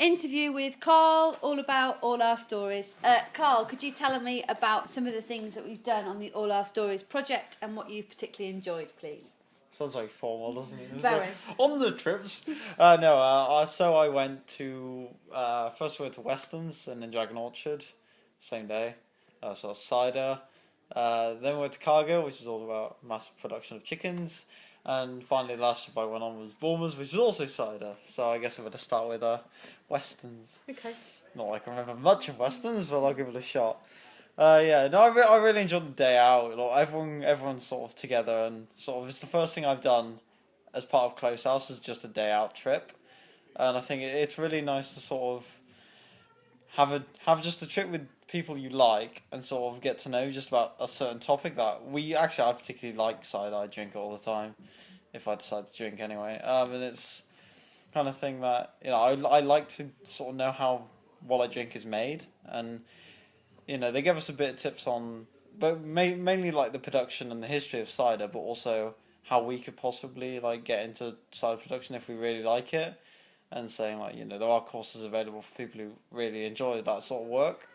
interview with Carl, all about All Our Stories. Carl, could you tell me about some of the things that we've done on the All Our Stories project and what you've particularly enjoyed, please? Sounds very formal, doesn't it? Very. On the trips. So I went to, first we went to Weston's and then Dragon Orchard, same day. So cider. Then we went to Cargill, which is all about mass production of chickens. And finally, the last trip I went on was Bournemouth, which is also cider. So I guess I'm going to start with Weston's. Okay. Not like I remember much of Weston's, but I'll give it a shot. I really enjoyed the day out. Like, everyone's sort of together, and sort of it's the first thing I've done as part of Close House is just a day out trip, and I think it's really nice to sort of have just a trip with people you like and sort of get to know just about a certain topic that I particularly like cider. I drink it all the time if I decide to drink anyway, and it's kind of thing that I like to sort of know how what I drink is made, and they give us a bit of tips on, but mainly like the production and the history of cider, but also how we could possibly like get into cider production if we really like it, and saying like there are courses available for people who really enjoy that sort of work,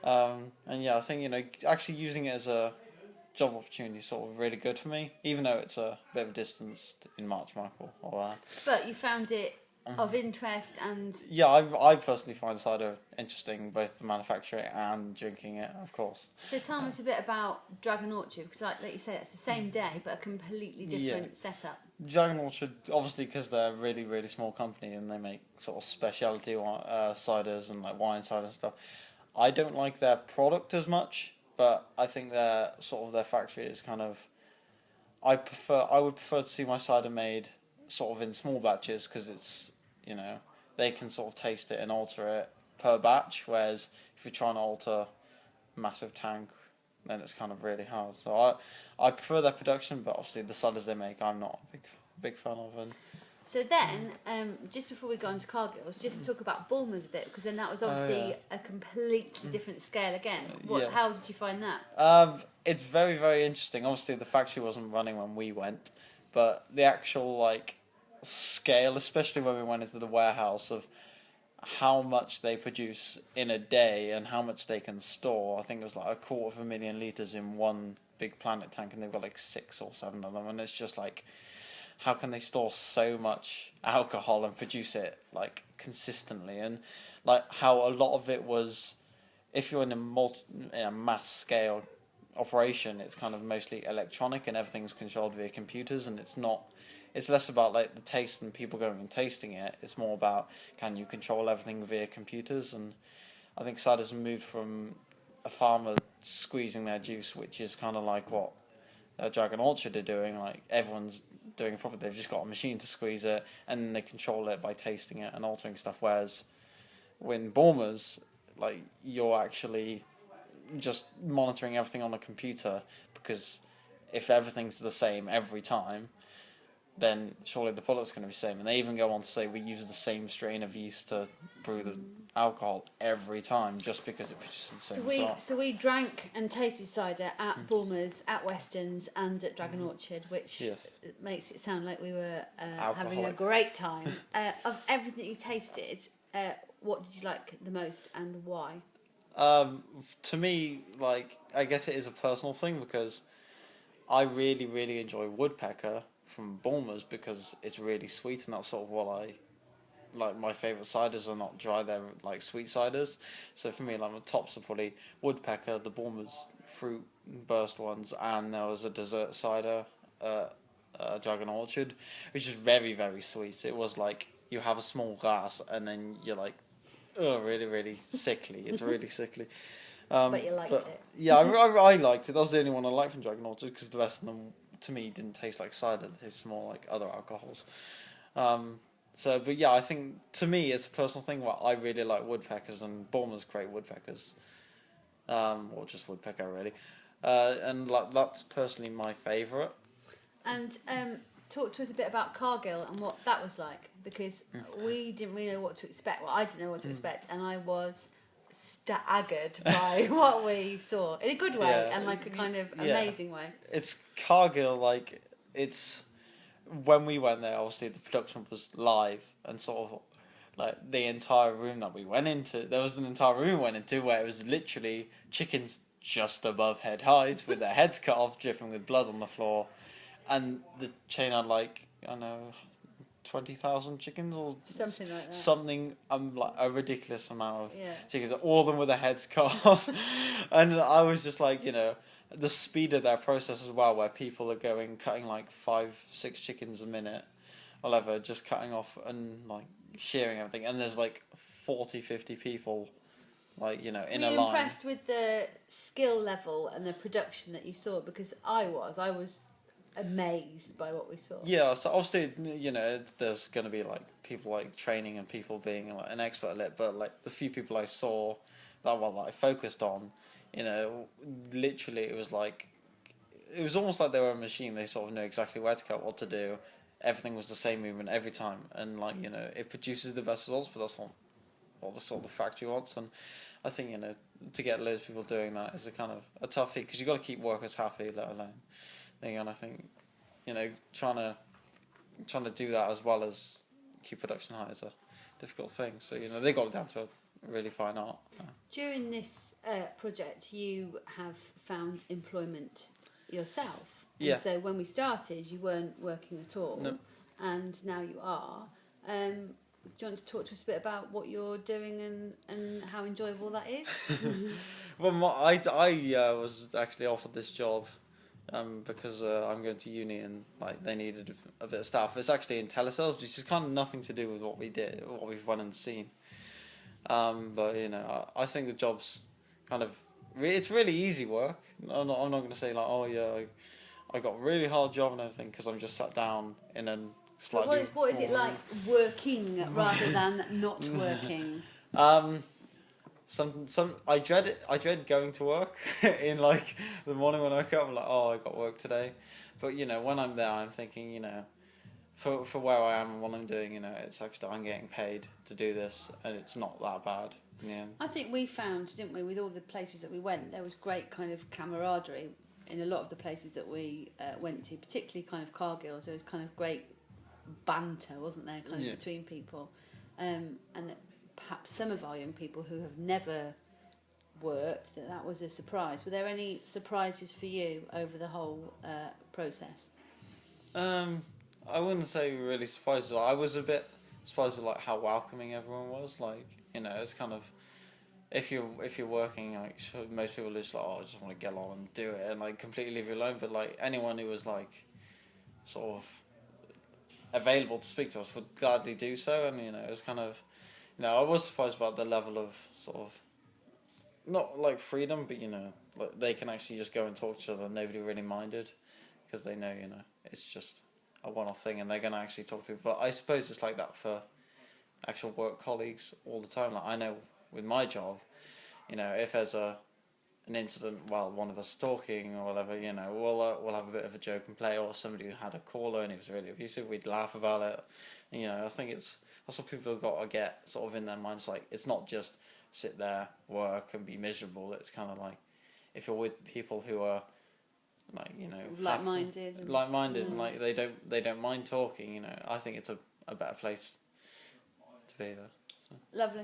I think actually using it as a job opportunity is sort of really good for me, even though it's a bit of a distance in Marchmark or. But you found it of interest and... Yeah, I personally find cider interesting, both the manufacturing and drinking it, of course. So tell us a bit about Dragon Orchard, because like you said, it's the same day, but a completely different setup. Dragon Orchard, obviously because they're a really, really small company and they make sort of specialty ciders and like wine cider and stuff. I don't like their product as much, but I think their factory is kind of... I would prefer to see my cider made sort of in small batches, because it's... they can sort of taste it and alter it per batch, whereas if you're trying to alter a massive tank, then it's kind of really hard. So I prefer their production, but obviously the ciders they make, I'm not a big fan of. And so then, just before we go on to Cargill's, just talk about Bulmers a bit, because then that was obviously a completely different scale again. How did you find that? It's very, very interesting. Obviously the factory wasn't running when we went, but the actual scale, especially when we went into the warehouse, of how much they produce in a day and how much they can store. I think it was like 250,000 litres in one big Planet tank, and they've got like 6 or 7 of them, and it's just like, how can they store so much alcohol and produce it like consistently? And like how a lot of it was, if you're in a mass scale operation, it's kind of mostly electronic and everything's controlled via computers, and it's less about like the taste and people going and tasting it. It's more about, can you control everything via computers? And I think cider's moved from a farmer squeezing their juice, which is kind of like what Dragon Orchard are doing. Like everyone's doing it properly. They've just got a machine to squeeze it, and then they control it by tasting it and altering stuff. Whereas when Bulmers, like you're actually just monitoring everything on a computer, because if everything's the same every time, then surely the product's going to be the same. And they even go on to say we use the same strain of yeast to brew the alcohol every time, just because it produces the same result. So we drank and tasted cider at Bulmers, at Weston's, and at Dragon Orchard, which makes it sound like we were having a great time. Of everything you tasted, what did you like the most and why? To me, I guess it is a personal thing, because I really, really enjoy Woodpecker from Bulmers, because it's really sweet, and that's sort of what I like. My favourite ciders are not dry, they're like sweet ciders. So for me, like my tops are probably Woodpecker, the Bulmers fruit burst ones, and there was a dessert cider, Dragon Orchard, which is very, very sweet. It was like you have a small glass and then you're like, oh, really, really sickly. It's really sickly. But you liked it. Yeah, I liked it. That was the only one I liked from Dragon Orchard, because the rest of them, to me, didn't taste like cider. They tasted more like other alcohols. But yeah, I think to me it's a personal thing where I really like Woodpeckers, and Bulmers create Woodpeckers, or just Woodpecker really, and like that's personally my favourite. And talk to us a bit about Cargill and what that was like, because we didn't really know what to expect. Well, I didn't know what to expect, and I was staggered by what we saw in a good way and like a kind of amazing way. It's Cargill, like it's when we went there. Obviously, the production was live, and sort of like the entire room that we went into. There was an entire room we went into where it was literally chickens just above head height with their heads cut off, dripping with blood on the floor, and the chain had like, I don't know, 20,000 chickens or Something like that. something, like a ridiculous amount of Yeah. chickens, all of them with their heads cut off. And I was just like, the speed of that process as well, where people are cutting like 5-6 chickens a minute, whatever, just cutting off and like shearing everything, and there's like 40-50 people, like, in Were a you line. impressed with the skill level and the production that you saw? Because I was amazed by what we saw. Yeah, so obviously, there's going to be like people like training and people being like an expert at it, but like the few people I saw that I focused on, literally it was almost like they were a machine. They sort of knew exactly where to cut, what to do. Everything was the same movement every time, and like, it produces the best results. But that's what the sort of factory wants, and I think, to get loads of people doing that is a kind of a tough feat, because you got to keep workers happy, let alone. And I think, trying to do that as well as keep production high is a difficult thing. So they got it down to a really fine art. During this project, you have found employment yourself. And Yeah. so when we started, you weren't working at all, No. and now you are. Do you want to talk to us a bit about what you're doing and how enjoyable that is? Well, I was actually offered this job because I'm going to uni, and like they needed a bit of staff. It's actually in telesales, which is kind of nothing to do with what we did, what we've run and seen. But I think the job's kind of it's really easy work. I'm not going to say like, oh yeah, I got a really hard job and everything, because I'm just sat down in a slightly. But what is it like working rather than not working? I dread it. I dread going to work in like the morning when I wake up. I'm like, oh, I got work today. But when I'm there, I'm thinking, for where I am and what I'm doing, it's actually I'm getting paid to do this, and it's not that bad. Yeah. I think we found, didn't we, with all the places that we went, there was great kind of camaraderie in a lot of the places that we went to, particularly kind of Cargill. There was kind of great banter, wasn't there, kind of between people, and that perhaps some of our young people who have never worked, that was a surprise. Were there any surprises for you over the whole process? I wouldn't say really surprised. I was a bit surprised with like how welcoming everyone was. Like, it's kind of, if you're working, like, sure, most people are just like, oh, I just want to get on and do it and like completely leave you alone. But like anyone who was like sort of available to speak to us would gladly do so. And it was kind of, I was surprised about the level of sort of, not like freedom, but like they can actually just go and talk to each other. Nobody really minded, because they know it's just a one-off thing, and they're going to actually talk to people. But I suppose it's like that for actual work colleagues all the time. Like, I know with my job, if there's an incident while one of us is talking or whatever, we'll have a bit of a joke and play, or somebody who had a caller and he was really abusive, we'd laugh about it. And, I think that's what people have got to get sort of in their minds. Like, it's not just sit there, work and be miserable. It's kind of like, if you're with people who are like, like-minded, and like they don't mind talking, I think it's a better place to be there. So. Lovely.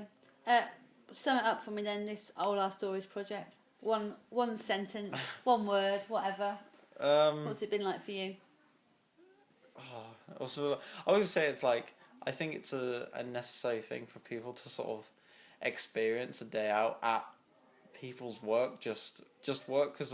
Sum it up for me then, this All Our Stories project. One sentence, one word, whatever. What's it been like for you? Also, I would say it's like, I think it's a necessary thing for people to sort of experience a day out at people's work, just work, because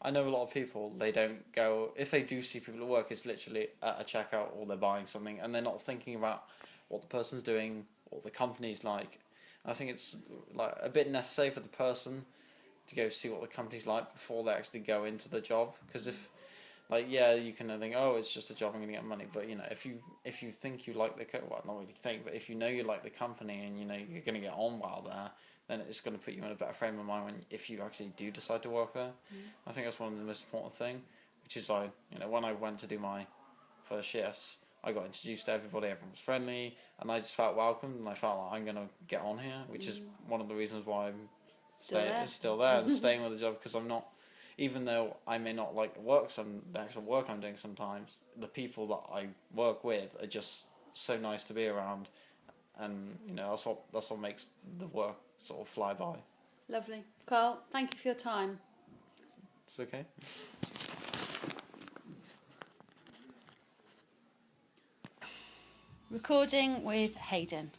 I know a lot of people, they don't go, if they do see people at work, it's literally at a checkout or they're buying something and they're not thinking about what the person's doing, what the company's like. I think it's like a bit necessary for the person to go see what the company's like before they actually go into the job, because if, like, yeah, you can think, oh, it's just a job, I'm going to get money, but if you think you like well, not really think, but if you know you like the company and you're going to get on well there, then it's going to put you in a better frame of mind if you actually do decide to work there. I think that's one of the most important thing, which is when I went to do my first shifts, I got introduced to everybody, everyone was friendly, and I just felt welcomed, and I felt like I'm going to get on here, which is one of the reasons why I'm still there and staying with the job, because I'm not, even though I may not like the actual work I'm doing sometimes, the people that I work with are just so nice to be around, and that's what makes the work sort of fly by. Lovely. Carl, thank you for your time. It's okay. Recording with Hayden.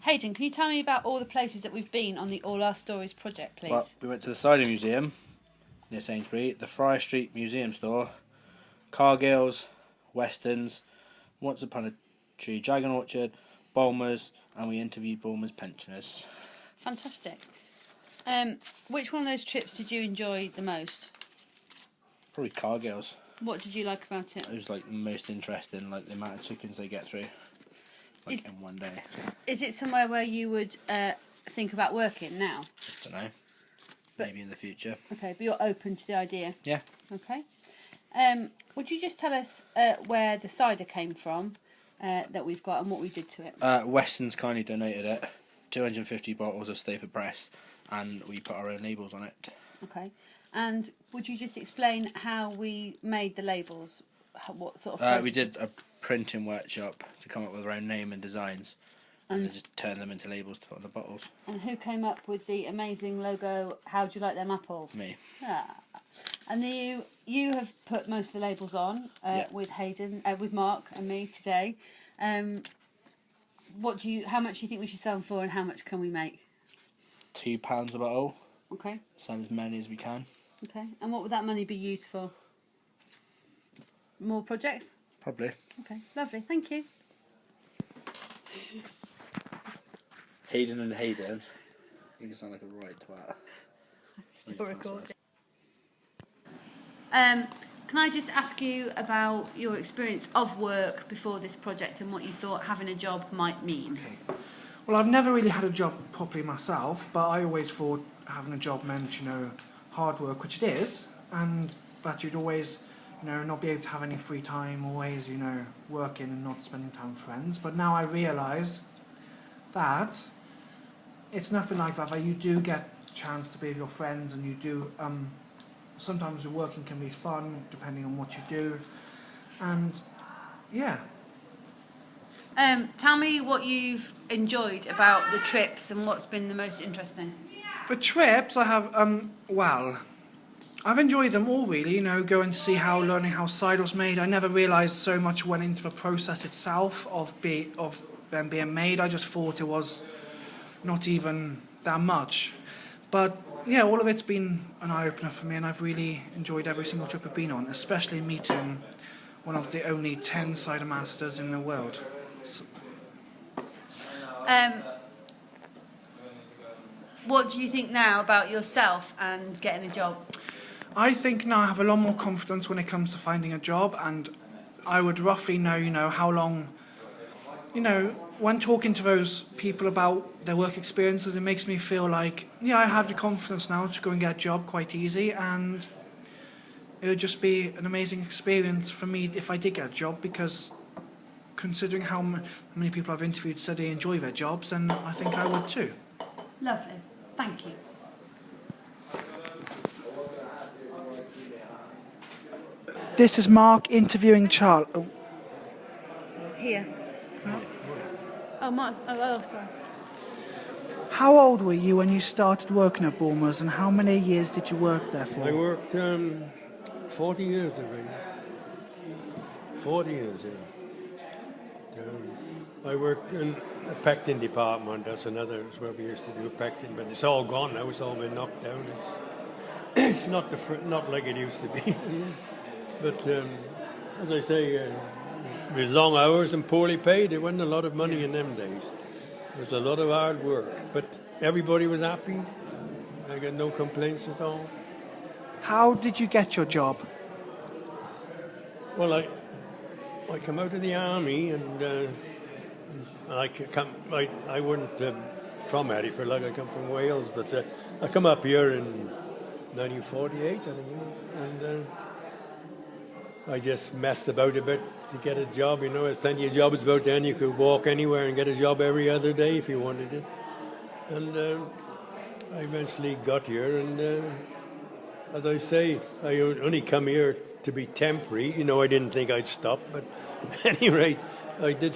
Hayden, can you tell me about all the places that we've been on the All Our Stories project, please? Well, we went to the Cider Museum near Sainsbury, the Friar Street Museum Store, Cargill's, Weston's, Once Upon a Tree Dragon Orchard, Bulmer's, and we interviewed Bulmer's pensioners. Fantastic. Which one of those trips did you enjoy the most? Probably Cargill's. What did you like about it? It was like most interesting, like the amount of chickens they get through, in one day. Is it somewhere where you would think about working now? I don't know. Maybe in the future. Okay, but you're open to the idea. Yeah. Okay. Would you just tell us where the cider came from that we've got and what we did to it? Weston's kindly donated it, 250 bottles of Stafford Press, and we put our own labels on it. Okay. And would you just explain how we made the labels? What sort of we process? did a printing workshop to come up with our own name and designs, and then just turn them into labels to put on the bottles. And who came up with the amazing logo, How Do You Like Them Apples? Me. Ah. And you have put most of the labels on with Hayden, with Mark and me today. How much do you think we should sell them for, and how much can we make? £2 a bottle. Okay. Sell as many as we can. Okay. And what would that money be used for? More projects? Probably. Okay. Lovely. Thank you. Hayden and Hayden. You can sound like a right twat. Still recording. Can I just ask you about your experience of work before this project and what you thought having a job might mean? Okay. Well, I've never really had a job properly myself, but I always thought having a job meant, hard work, which it is, and that you'd always, not be able to have any free time, always, working and not spending time with friends. But now I realise that it's nothing like that. That you do get a chance to be with your friends, and you do. Sometimes the working can be fun, depending on what you do, and yeah. Tell me what you've enjoyed about the trips and what's been the most interesting. The trips I have, I've enjoyed them all really, going to see learning how cider was made. I never realised so much went into the process itself of them being made. I just thought it was not even that much. But yeah, all of it's been an eye-opener for me, and I've really enjoyed every single trip I've been on, especially meeting one of the only 10 cider masters in the world. So, what do you think now about yourself and getting a job? I think now I have a lot more confidence when it comes to finding a job, and I would roughly know, how long, when talking to those people about their work experiences, it makes me feel like, I have the confidence now to go and get a job quite easy, and it would just be an amazing experience for me if I did get a job, because considering how many people I've interviewed said they enjoy their jobs, and I think I would too. Lovely. Thank you. This is Mark interviewing Charles. Oh. Here. Oh, Mark. Oh, sorry. How old were you when you started working at Bulmer's, and how many years did you work there for? I worked 40 years already. 40 years, yeah. I worked in a pectin department. That's another, where we used to do pectin, but it's all gone now. It's all been knocked down. It's not like it used to be. But as I say, with long hours and poorly paid, there wasn't a lot of money in them days. It was a lot of hard work, but everybody was happy. I got no complaints at all. How did you get your job? Well, I come out of the army, and I wasn't from Edinburgh, I come from Wales, but I come up here in 1948, I think, and I just messed about a bit to get a job. There's plenty of jobs about then. You could walk anywhere and get a job every other day if you wanted it. And I eventually got here, and as I say, I only come here to be temporary. I didn't think I'd stop, but at any rate, I did.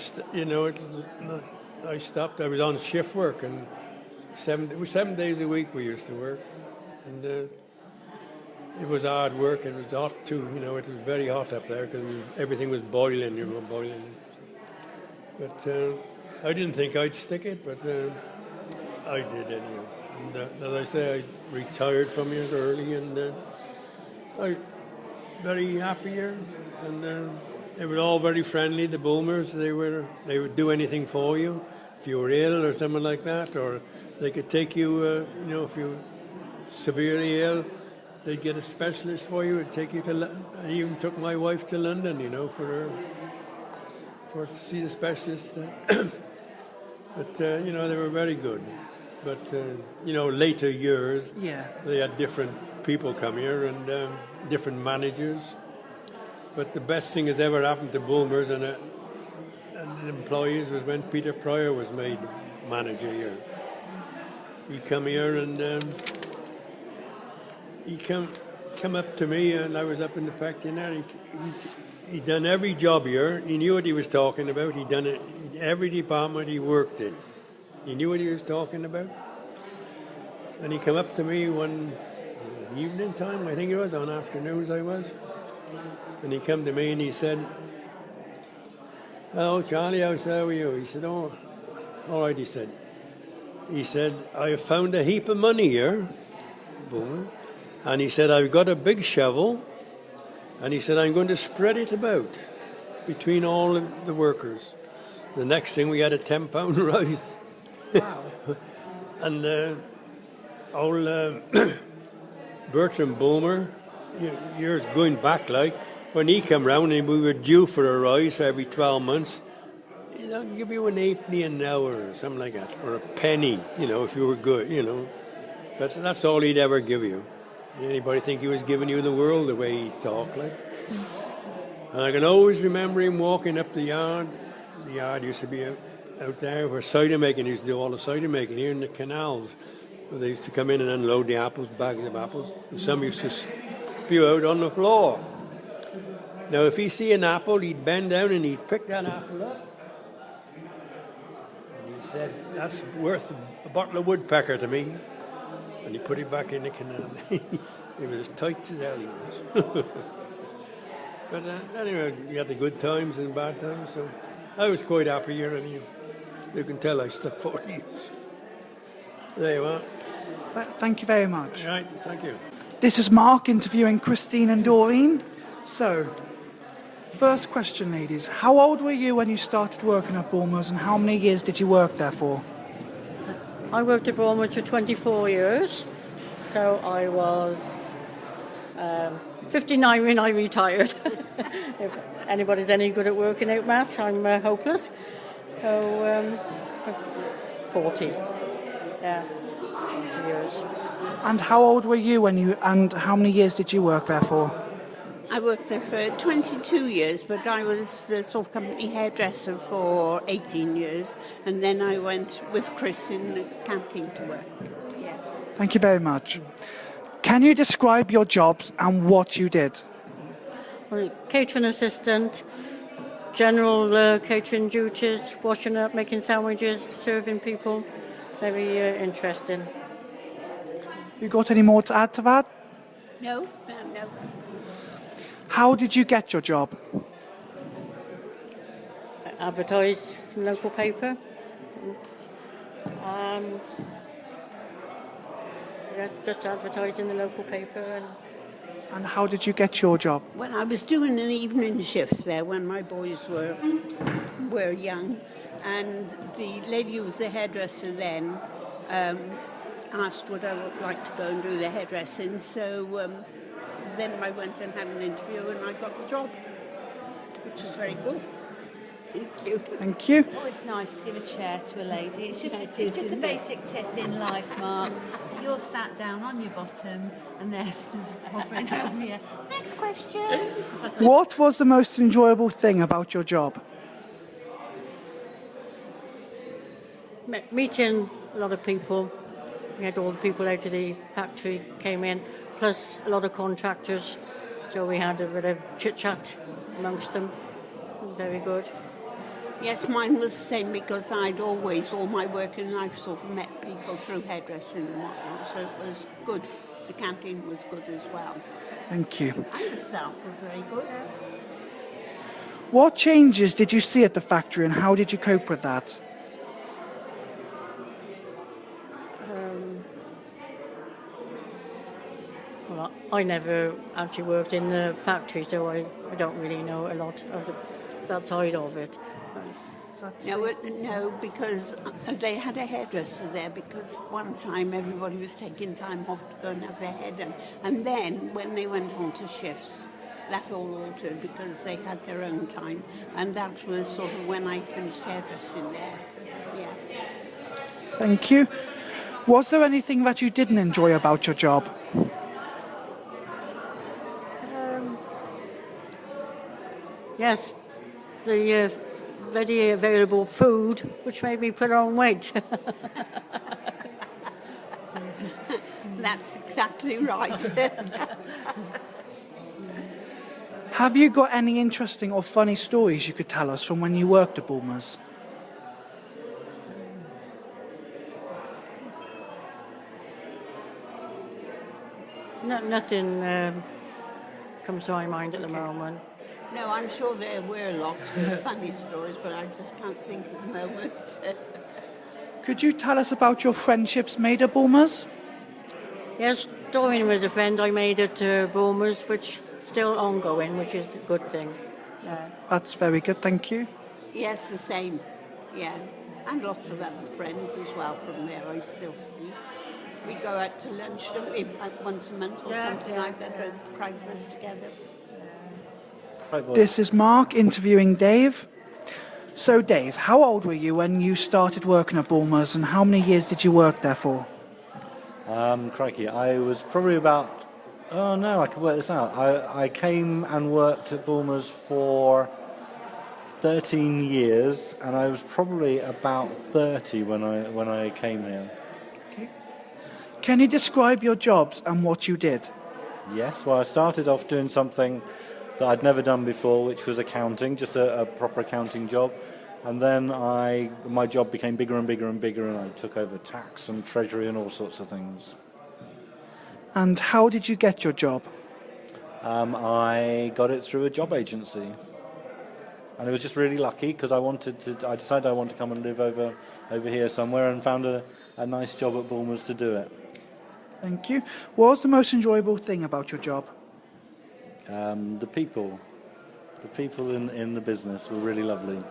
I stopped. I was on shift work, and 7 days a week we used to work, and it was hard work. It was hot too. You know, it was very hot up there because everything was boiling. You know, boiling. But I didn't think I'd stick it, but I did anyway. And as I say, I retired from here early, and I very happy here, and they were all very friendly. The Bulmers, they would do anything for you if you were ill or something like that, or they could take you. You know, if you were severely ill, they'd get a specialist for you. They'd take you to. I even took my wife to London, you know, for to see the specialist. But you know, they were very good. But you know, later years, they had different people come here and different managers. But the best thing that's ever happened to Bulmers and the employees was when Peter Pryor was made manager here. He come here and he come up to me, and I was up in the factory there. He done every job here. He knew what he was talking about. He done it in every department he worked in. He knew what he was talking about. And he come up to me one evening time, I think it was, on afternoons I was. And he come to me and he said, "Hello, Charlie, how are you?" He said, "Oh, all right," he said. He said, "I have found a heap of money here." Boom. And he said, "I've got a big shovel." And he said, "I'm going to spread it about between all of the workers." The next thing, we had a £10 rise. Wow. And old Bertram Bulmer, years going back, like, when he came round and we were due for a rise every 12 months, you know, give you an halfpenny an hour or something like that, or a penny, you know, if you were good, you know. But that's all he'd ever give you. Anybody think he was giving you the world the way he talked, like? And I can always remember him walking up the yard. The yard used to be out there where cider making used to do all the cider making here in the canals. Where they used to come in and unload the apples, bags of apples, and some used to spew out on the floor. Now, if he see an apple, he'd bend down and he'd pick that apple up. And he said, "That's worth a bottle of woodpecker to me." And he put it back in the canal. He was as tight as hell, he was. But anyway, we had the good times and bad times, so I was quite happy here, and you can tell I stuck 40 years. There you are. Thank you very much. Right, thank you. This is Mark interviewing Christine and Doreen. So, first question, ladies. How old were you when you started working at Bulmers, and how many years did you work there for? I worked at Bulmers for 24 years, so I was 59 when I retired. If anybody's any good at working out maths, I'm hopeless. So 40, yeah, 40 years. And how old were you and how many years did you work there for? I worked there for 22 years, but I was the sort of company hairdresser for 18 years, and then I went with Chris in the canteen to work. Yeah. Thank you very much. Can you describe your jobs and what you did? Well, catering assistant, general catering duties, washing up, making sandwiches, serving people. Very interesting. You got any more to add to that? No. How did you get your job? Advertise in local paper. Just advertise in the local paper. And how did you get your job? Well, I was doing an evening shift there when my boys were young, and the lady who was the hairdresser then asked would I would like to go and do the hairdressing, so then I went and had an interview and I got the job, which was very good. Thank you. Thank you. Oh, it's nice to give a chair to a lady. It's just a basic tip in life, Mark. You're sat down on your bottom and they're stood hovering over you. Next question. What was the most enjoyable thing about your job? Meeting a lot of people. We had all the people out of the factory came in, plus a lot of contractors. So we had a bit of chit-chat amongst them. Very good. Yes, mine was the same because I'd always, all my working life, sort of met people through hairdressing and whatnot, so it was good. The canteen was good as well. Thank you. And the staff were very good. What changes did you see at the factory and how did you cope with that? Well, I never actually worked in the factory, so I don't really know a lot of that side of it. No, because they had a hairdresser there because one time everybody was taking time off to go and have their hair done. And then when they went on to shifts, that all altered because they had their own time. And that was sort of when I finished hairdressing there. Yeah. Thank you. Was there anything that you didn't enjoy about your job? Yes, the ready available food, which made me put on weight. That's exactly right. Have you got any interesting or funny stories you could tell us from when you worked at Bulmers? Nothing comes to my mind at the moment. No, I'm sure there were lots of funny stories, but I just can't think at the moment. Could you tell us about your friendships made at Bulmers? Yes, Doreen was a friend I made at Bulmers, which still ongoing, which is a good thing. Yeah. That's very good, thank you. Yes, the same. Yeah. And lots of other friends as well from there I still see. We go out to lunch, don't we, once a month or something like that, or breakfast together. This is Mark interviewing Dave. So Dave, how old were you when you started working at Bulmers and how many years did you work there for? Crikey, I was probably about... Oh no, I can work this out. I came and worked at Bulmers for 13 years and I was probably about 30 when I came here. Okay. Can you describe your jobs and what you did? Yes, well I started off doing something that I'd never done before, which was accounting, just a proper accounting job. And then my job became bigger and bigger and bigger, and I took over tax and treasury and all sorts of things. And how did you get your job? I got it through a job agency. And it was just really lucky because I decided I wanted to come and live over here somewhere and found a nice job at Bulmers to do it. Thank you. What was the most enjoyable thing about your job? The people in the business were really lovely.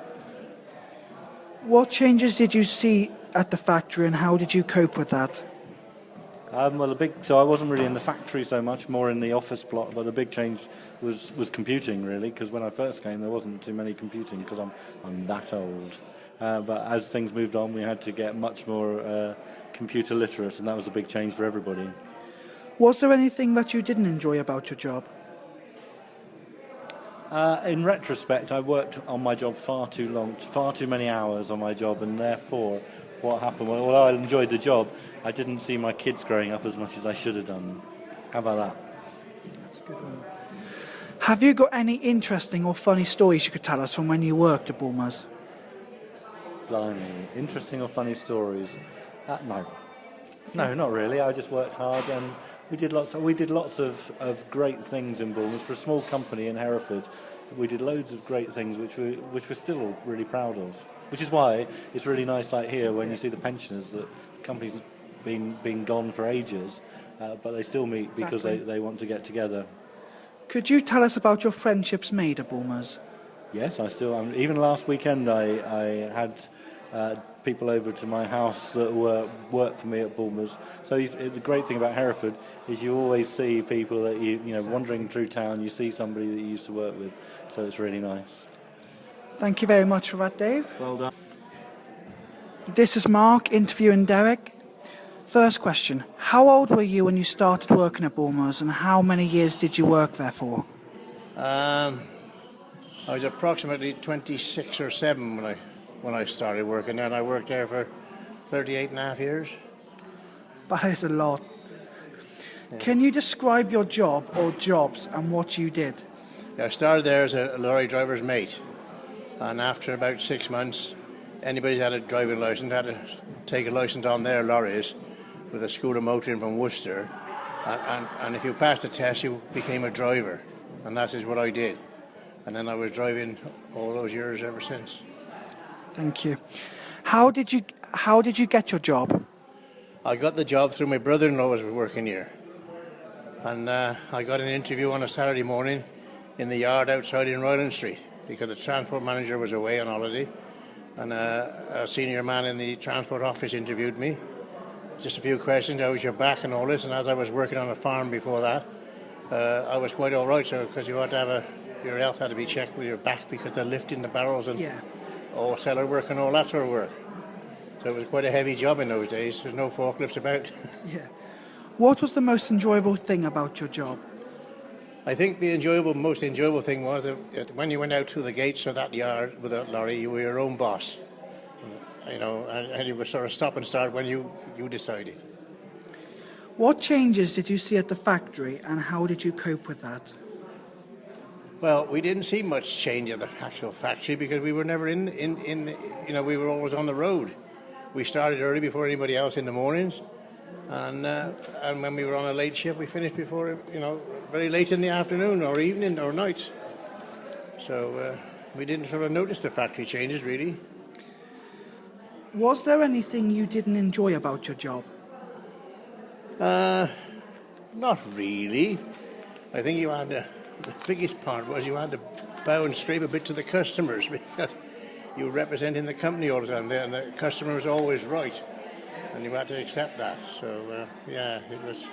What changes did you see at the factory and how did you cope with that? So I wasn't really in the factory so much, more in the office block, but the big change was computing really, because when I first came there wasn't too many computing because I'm that old. But as things moved on we had to get much more computer literate, and that was a big change for everybody. Was there anything that you didn't enjoy about your job? In retrospect, I worked on my job far too long, far too many hours on my job, and therefore what happened, although I enjoyed the job, I didn't see my kids growing up as much as I should have done. How about that? That's a good one. Have you got any interesting or funny stories you could tell us from when you worked at Bulmers? Blimey, interesting or funny stories? No, not really. I just worked hard and we did lots of great things in Bulmers. For a small company in Hereford, we did loads of great things which we're still really proud of. Which is why it's really nice, like here, when you see the pensioners, that the company's been gone for ages, but they still meet because they want to get together. Could you tell us about your friendships made at Bulmers? Yes, I still. Even last weekend, I had people over to my house that worked for me at Bulmers. So the great thing about Hereford is you always see people that you wandering through town. You see somebody that you used to work with, so it's really nice. Thank you very much for that, Dave. Well done. This is Mark interviewing Derek. First question, how old were you when you started working at Bulmers and how many years did you work there for? I was approximately 26 or 7 when I started working, and I worked there for 38 and a half years. That is a lot. Yeah. Can you describe your job or jobs and what you did? I started there as a lorry driver's mate, And after about 6 months, anybody that had a driving licence had to take a licence on their lorries with a school of motoring from Worcester. And if you passed the test, you became a driver. And that is what I did. And then I was driving all those years ever since. Thank you. How did you get your job? I got the job through my brother-in-law was working here. And I got an interview on a Saturday morning in the yard outside in Ryland Street because the transport manager was away on holiday. And a senior man in the transport office interviewed me. Just a few questions, how was your back and all this. And as I was working on a farm before that, I was quite all right. So because you had to have your health had to be checked with your back because they're lifting the barrels and all cellar work and all that sort of work. So it was quite a heavy job in those days. There's no forklifts about. Yeah. What was the most enjoyable thing about your job? I think the most enjoyable thing was that when you went out to the gates of that yard with that lorry, you were your own boss. You know, and you would sort of stop and start when you decided. What changes did you see at the factory, and how did you cope with that? Well, we didn't see much change at the actual factory because we were never in we were always on the road. We started early before anybody else in the mornings, and when we were on a late shift, we finished before, very late in the afternoon or evening or night. So we didn't sort of notice the factory changes, really. Was there anything you didn't enjoy about your job? Not really. I think the biggest part was you had to bow and scrape a bit to the customers because you were representing the company all the time, and the customer was always right, and you had to accept that. So, it was.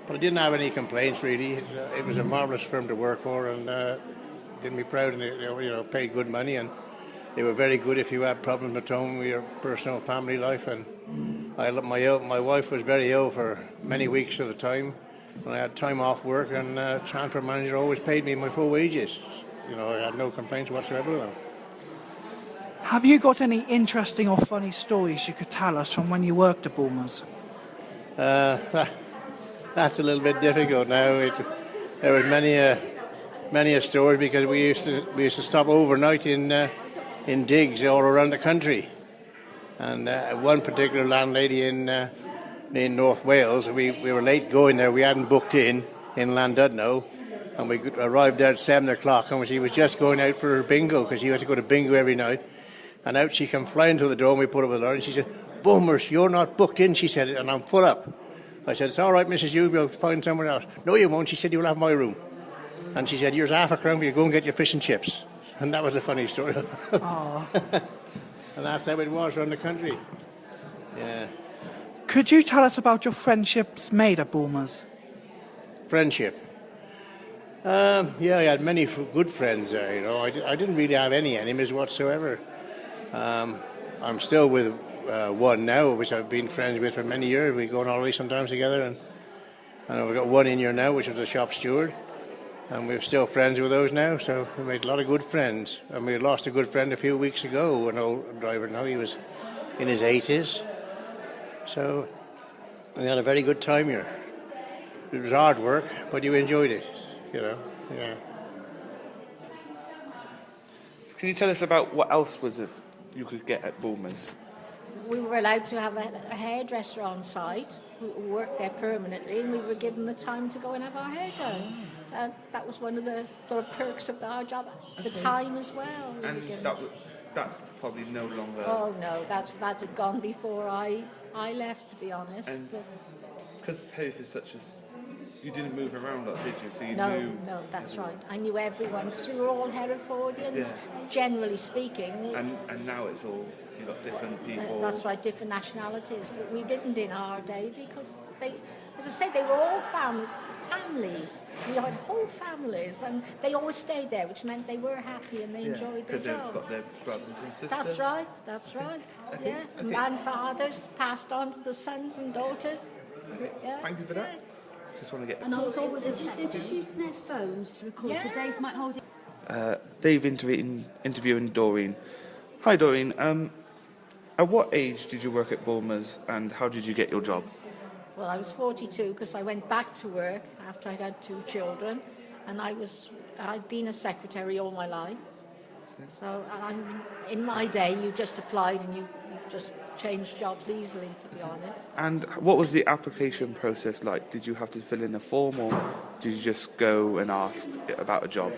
But I didn't have any complaints, really. It was a marvellous firm to work for, and didn't be proud, and paid good money, and they were very good if you had problems at home with your personal family life. And my wife was very ill for many weeks at a time, and I had time off work, and transport manager always paid me my full wages. I had no complaints whatsoever with them. Have you got any interesting or funny stories you could tell us from when you worked at Bulmers? That's a little bit difficult now. There was many a story because we used to stop overnight in digs all around the country, and one particular landlady in North Wales, we were late going there. We hadn't booked in Llandudno, and we arrived there at 7 o'clock, and she was just going out for her bingo because she had to go to bingo every night. And out she came flying to the door, and we put up with her, and she said, "Bulmers, you're not booked in," she said, "and I'm full up." I said, "It's all right, Mrs. Hughes, we'll find somewhere else." "No, you won't," she said, "you'll have my room." And she said, "Here's half a crown for you, go and get your fish and chips." And that was a funny story. And that's how it was around the country. Yeah. Could you tell us about your friendships made at Bulmers? Friendship. I had many good friends there. I didn't really have any enemies whatsoever. I'm still with one now, which I've been friends with for many years. We go on holiday sometimes together, and we've got one in here now, which was a shop steward, and we're still friends with those now. So we made a lot of good friends, and we lost a good friend a few weeks ago, an old driver. Now he was in his 80s, so we had a very good time here. It was hard work, but you enjoyed it, Yeah. Can you tell us about what else you could get at Bulmers? We were allowed to have a hairdresser on site who worked there permanently, and we were given the time to go and have our hair done. That was one of the sort of perks of our job. The time as well. And that's probably no longer... Oh no, that had gone before I left, to be honest. Because Hove is such as... You didn't move around, did you? So No, that's right. I knew everyone because we were all Herefordians, generally speaking. And now it's all, you've got different people. That's right, different nationalities. But we didn't in our day because they were all families. We had whole families, and they always stayed there, which meant they were happy and they enjoyed their jobs. Because they've got their brothers and sisters. That's right. Grandfathers passed on to the sons and daughters. Yeah. Thank you for that. Just want to get... And also, they're just using their phones to record. So Dave might hold it. Dave interviewing Doreen. Hi, Doreen. At what age did you work at Bulmers, and how did you get your job? Well, I was 42 because I went back to work after I'd had 2 children, and I'd been a secretary all my life. So, in my day, you just applied and you just changed jobs easily, to be honest. And what was the application process like? Did you have to fill in a form, or did you just go and ask about a job?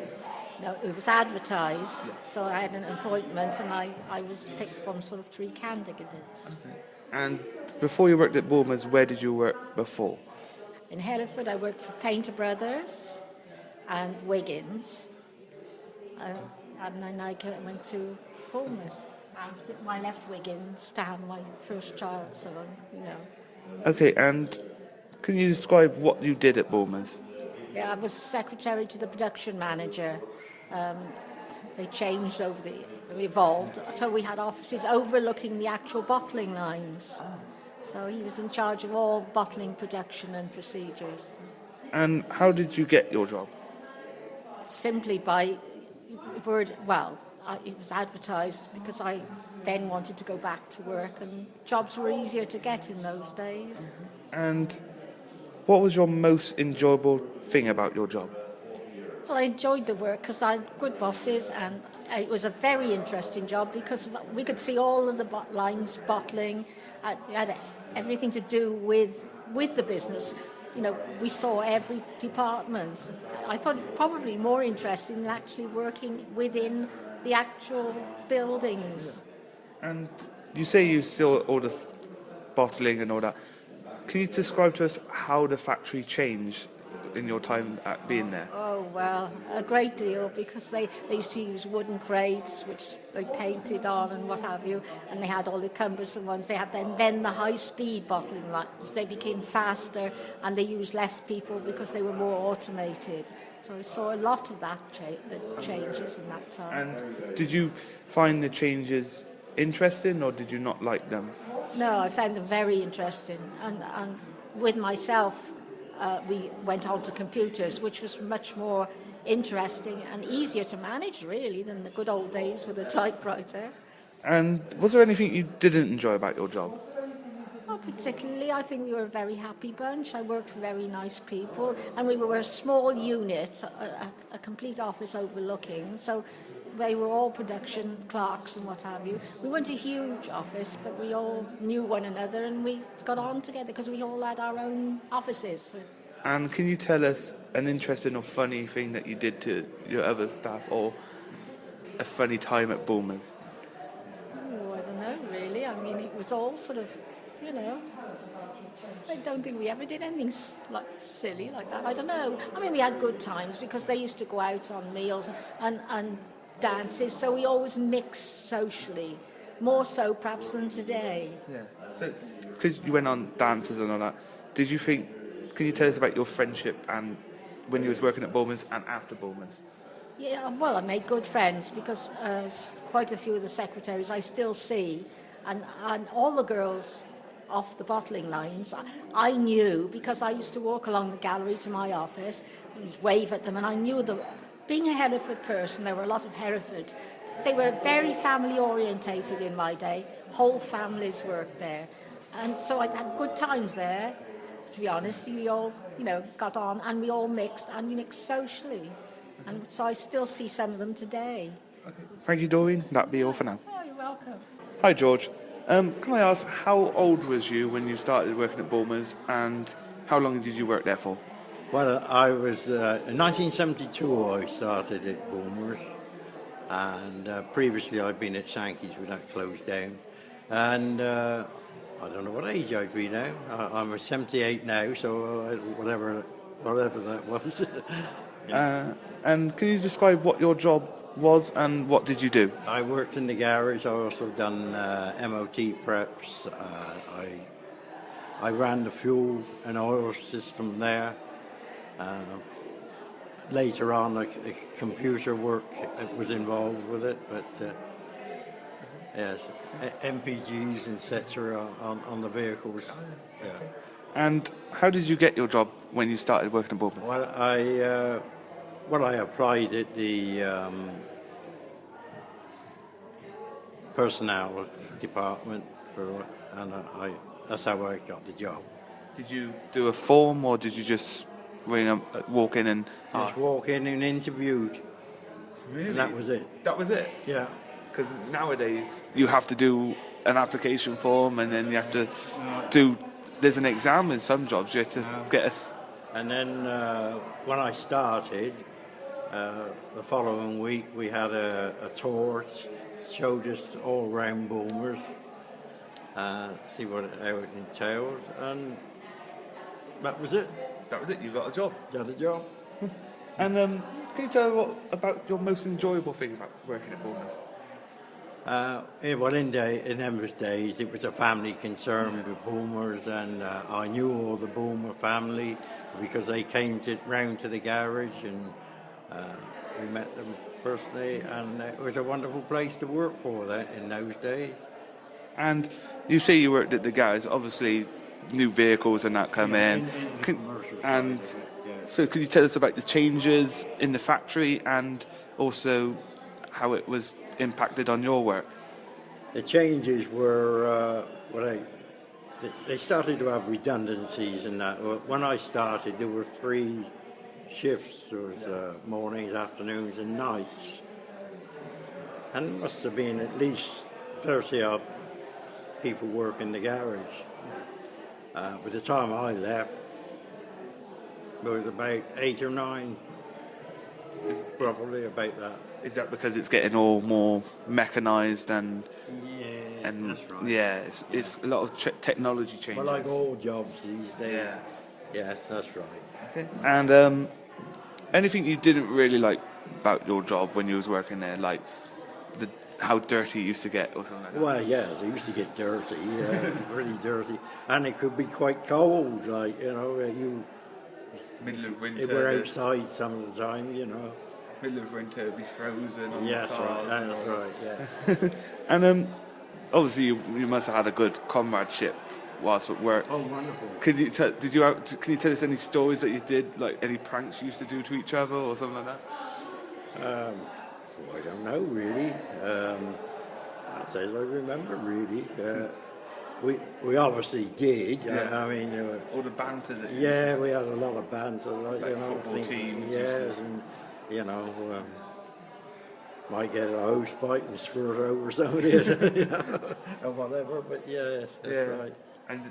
No, it was advertised, so I had an appointment and I was picked from sort of 3 candidates. And before you worked at Bournemouth, where did you work before? In Hereford, I worked for Painter Brothers and Wiggins. And then I went to Bournemouth after I left Wiggins to have my first child, so, Okay, and can you describe what you did at Bournemouth? Yeah, I was secretary to the production manager. They changed evolved, so we had offices overlooking the actual bottling lines. So he was in charge of all bottling production and procedures. And how did you get your job? Simply by word, well, it was advertised because I then wanted to go back to work, and jobs were easier to get in those days. And what was your most enjoyable thing about your job? Well, I enjoyed the work because I had good bosses, and it was a very interesting job because we could see all of the lines bottling. It had everything to do with the business. We saw every department. I thought it probably more interesting than actually working within the actual buildings. And you say you saw all the bottling and all that. Can you describe to us how the factory changed in your time at being there? Oh, well, a great deal, because they used to use wooden crates, which they painted on and what have you, and they had all the cumbersome ones. They had then the high-speed bottling lines. They became faster, and they used less people because they were more automated. So I saw a lot of that the changes in that time. And did you find the changes interesting, or did you not like them? No, I found them very interesting. And with myself, we went on to computers, which was much more interesting and easier to manage, really, than the good old days with a typewriter. And was there anything you didn't enjoy about your job? Not particularly. I think we were a very happy bunch. I worked with very nice people, and we were a small unit, a complete office overlooking. So they were all production clerks and what have you. We weren't a huge office, but we all knew one another and we got on together because we all had our own offices. And can you tell us an interesting or funny thing that you did to your other staff, or a funny time at Bournemouth? Oh, I don't know, really. I mean, it was all sort of, I don't think we ever did anything silly like that. I don't know. I mean, we had good times because they used to go out on meals and dances, so we always mixed socially, more so perhaps than today. Yeah. So, because you went on dances and all that, can you tell us about your friendship and when you was working at Bournemouth and after Bournemouth? Yeah, well, I made good friends because quite a few of the secretaries I still see, and all the girls off the bottling lines, I knew because I used to walk along the gallery to my office and wave at them, and I knew them. Being a Hereford person, there were a lot of Hereford. They were very family orientated in my day. Whole families worked there. And so I had good times there, to be honest. We all, got on, and we all mixed, and we mixed socially. And so I still see some of them today. Okay. Thank you, Doreen. That'll be all for now. Oh, you're welcome. Hi, George. Can I ask, how old was you when you started working at Bournemouth, and how long did you work there for? Well, I was in 1972. I started at Bournemouth, and previously I'd been at Sankey's when that closed down. And I don't know what age I'd be now. I'm 78 now, so whatever that was. Yeah. And can you describe what your job was and what did you do? I worked in the garage. I also done MOT preps. I ran the fuel and oil system there. Later on, a computer work was involved with it, but yes, MPGs, etc. on the vehicles. Yeah. And how did you get your job when you started working at Bournemouth? Well, I applied at the personnel department, and that's how I got the job. Did you do a form, or did you just walk in and ask? Just walk in and interviewed. Really? And that was it. That was it? Yeah. Because nowadays you have to do an application form and then you have to there's an exam in some jobs, you have to get us. And then when I started, the following week we had a tour, showed us all round Bulmers, see how it entails, and that was it. That was it, you got a job. Got a job. And can you tell me about your most enjoyable thing about working at Bournemouth? Well, in those days, it was a family concern with Bulmers, and I knew all the Bulmer family because they came round to the garage, and we met them personally, and it was a wonderful place to work for that in those days. And you say you worked at the garage, obviously new vehicles and that come in. So could you tell us about the changes in the factory and also how it was impacted on your work? The changes were, they started to have redundancies and that. When I started, there were 3 shifts. There was mornings, afternoons and nights. And there must have been at least 30 odd people working in the garage. By the time I left, there was about 8 or 9, probably about that. Is that because it's getting all more mechanised and... Yeah, that's right. Yeah, it's a lot of technology changes. Well, like all jobs these days. Yeah. Yes, that's right. Okay. And anything you didn't really like about your job when you was working there, like how dirty it used to get or something like that? Well, yes, it used to get dirty, really dirty. And it could be quite cold, like, you... Middle of winter. We're outside some of the time, Middle of winter, it'd be frozen on yes, the cars. Right, that's right, yeah. And obviously you must have had a good comradeship whilst at work. Oh, wonderful. Can you tell us any stories that you did, like any pranks you used to do to each other or something like that? I don't know, really. That's as I remember, really. We obviously did. Yeah. I mean, all the banter that we had a lot of banter, like football teams. Yes, and might get a hose pipe and screw it over somebody, or whatever. But yeah, that's right. And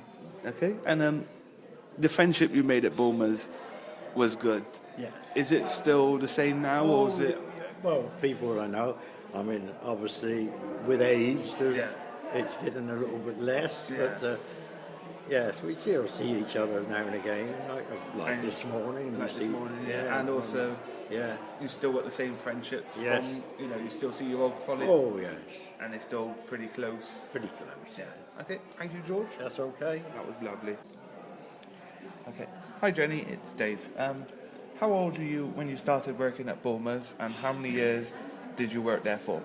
and the friendship you made at Bulmers was good. Yeah. Is it still the same now, or is it? Well, people I know. I mean, obviously, with age, it's getting a little bit less, but yes, we still see each other now and again, like this morning. And also, you still got the same friendships. Yes. From, you still see your old colleagues. Oh yes. And they're still pretty close. Pretty close. Yeah. Okay. Thank you, George. That's okay. That was lovely. Okay. Hi, Jenny. It's Dave. How old were you when you started working at Bulmers, and how many years did you work there for?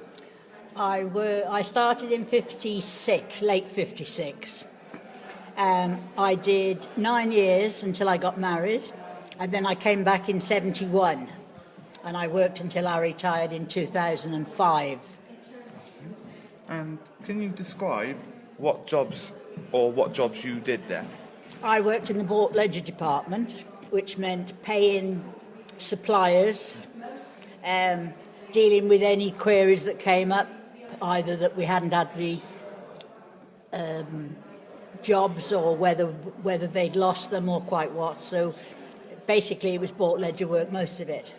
I started in 56, late 56. I did 9 years until I got married, and then I came back in 71, and I worked until I retired in 2005. And can you describe what jobs you did there? I worked in the bought ledger department, which meant paying suppliers, dealing with any queries that came up, either that we hadn't had the jobs or whether they'd lost them or quite what. So basically it was bought ledger work, most of it.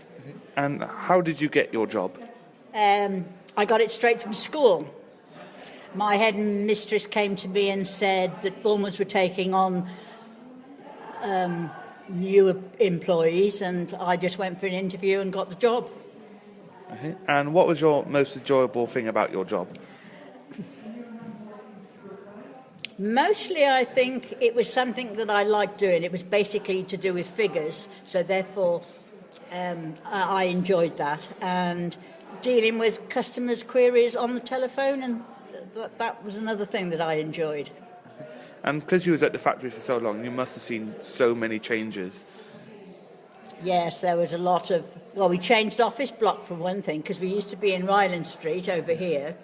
And how did you get your job? I got it straight from school. My head mistress came to me and said that Bulmers were taking on new employees, and I just went for an interview and got the job. Okay. And what was your most enjoyable thing about your job? Mostly, I think it was something that I liked doing. It was basically to do with figures, so therefore I enjoyed that. And dealing with customers' queries on the telephone, and that was another thing that I enjoyed. And because you was at the factory for so long, you must have seen so many changes. Yes, there was a lot of... Well, we changed office block for one thing, because we used to be in Ryland Street over here,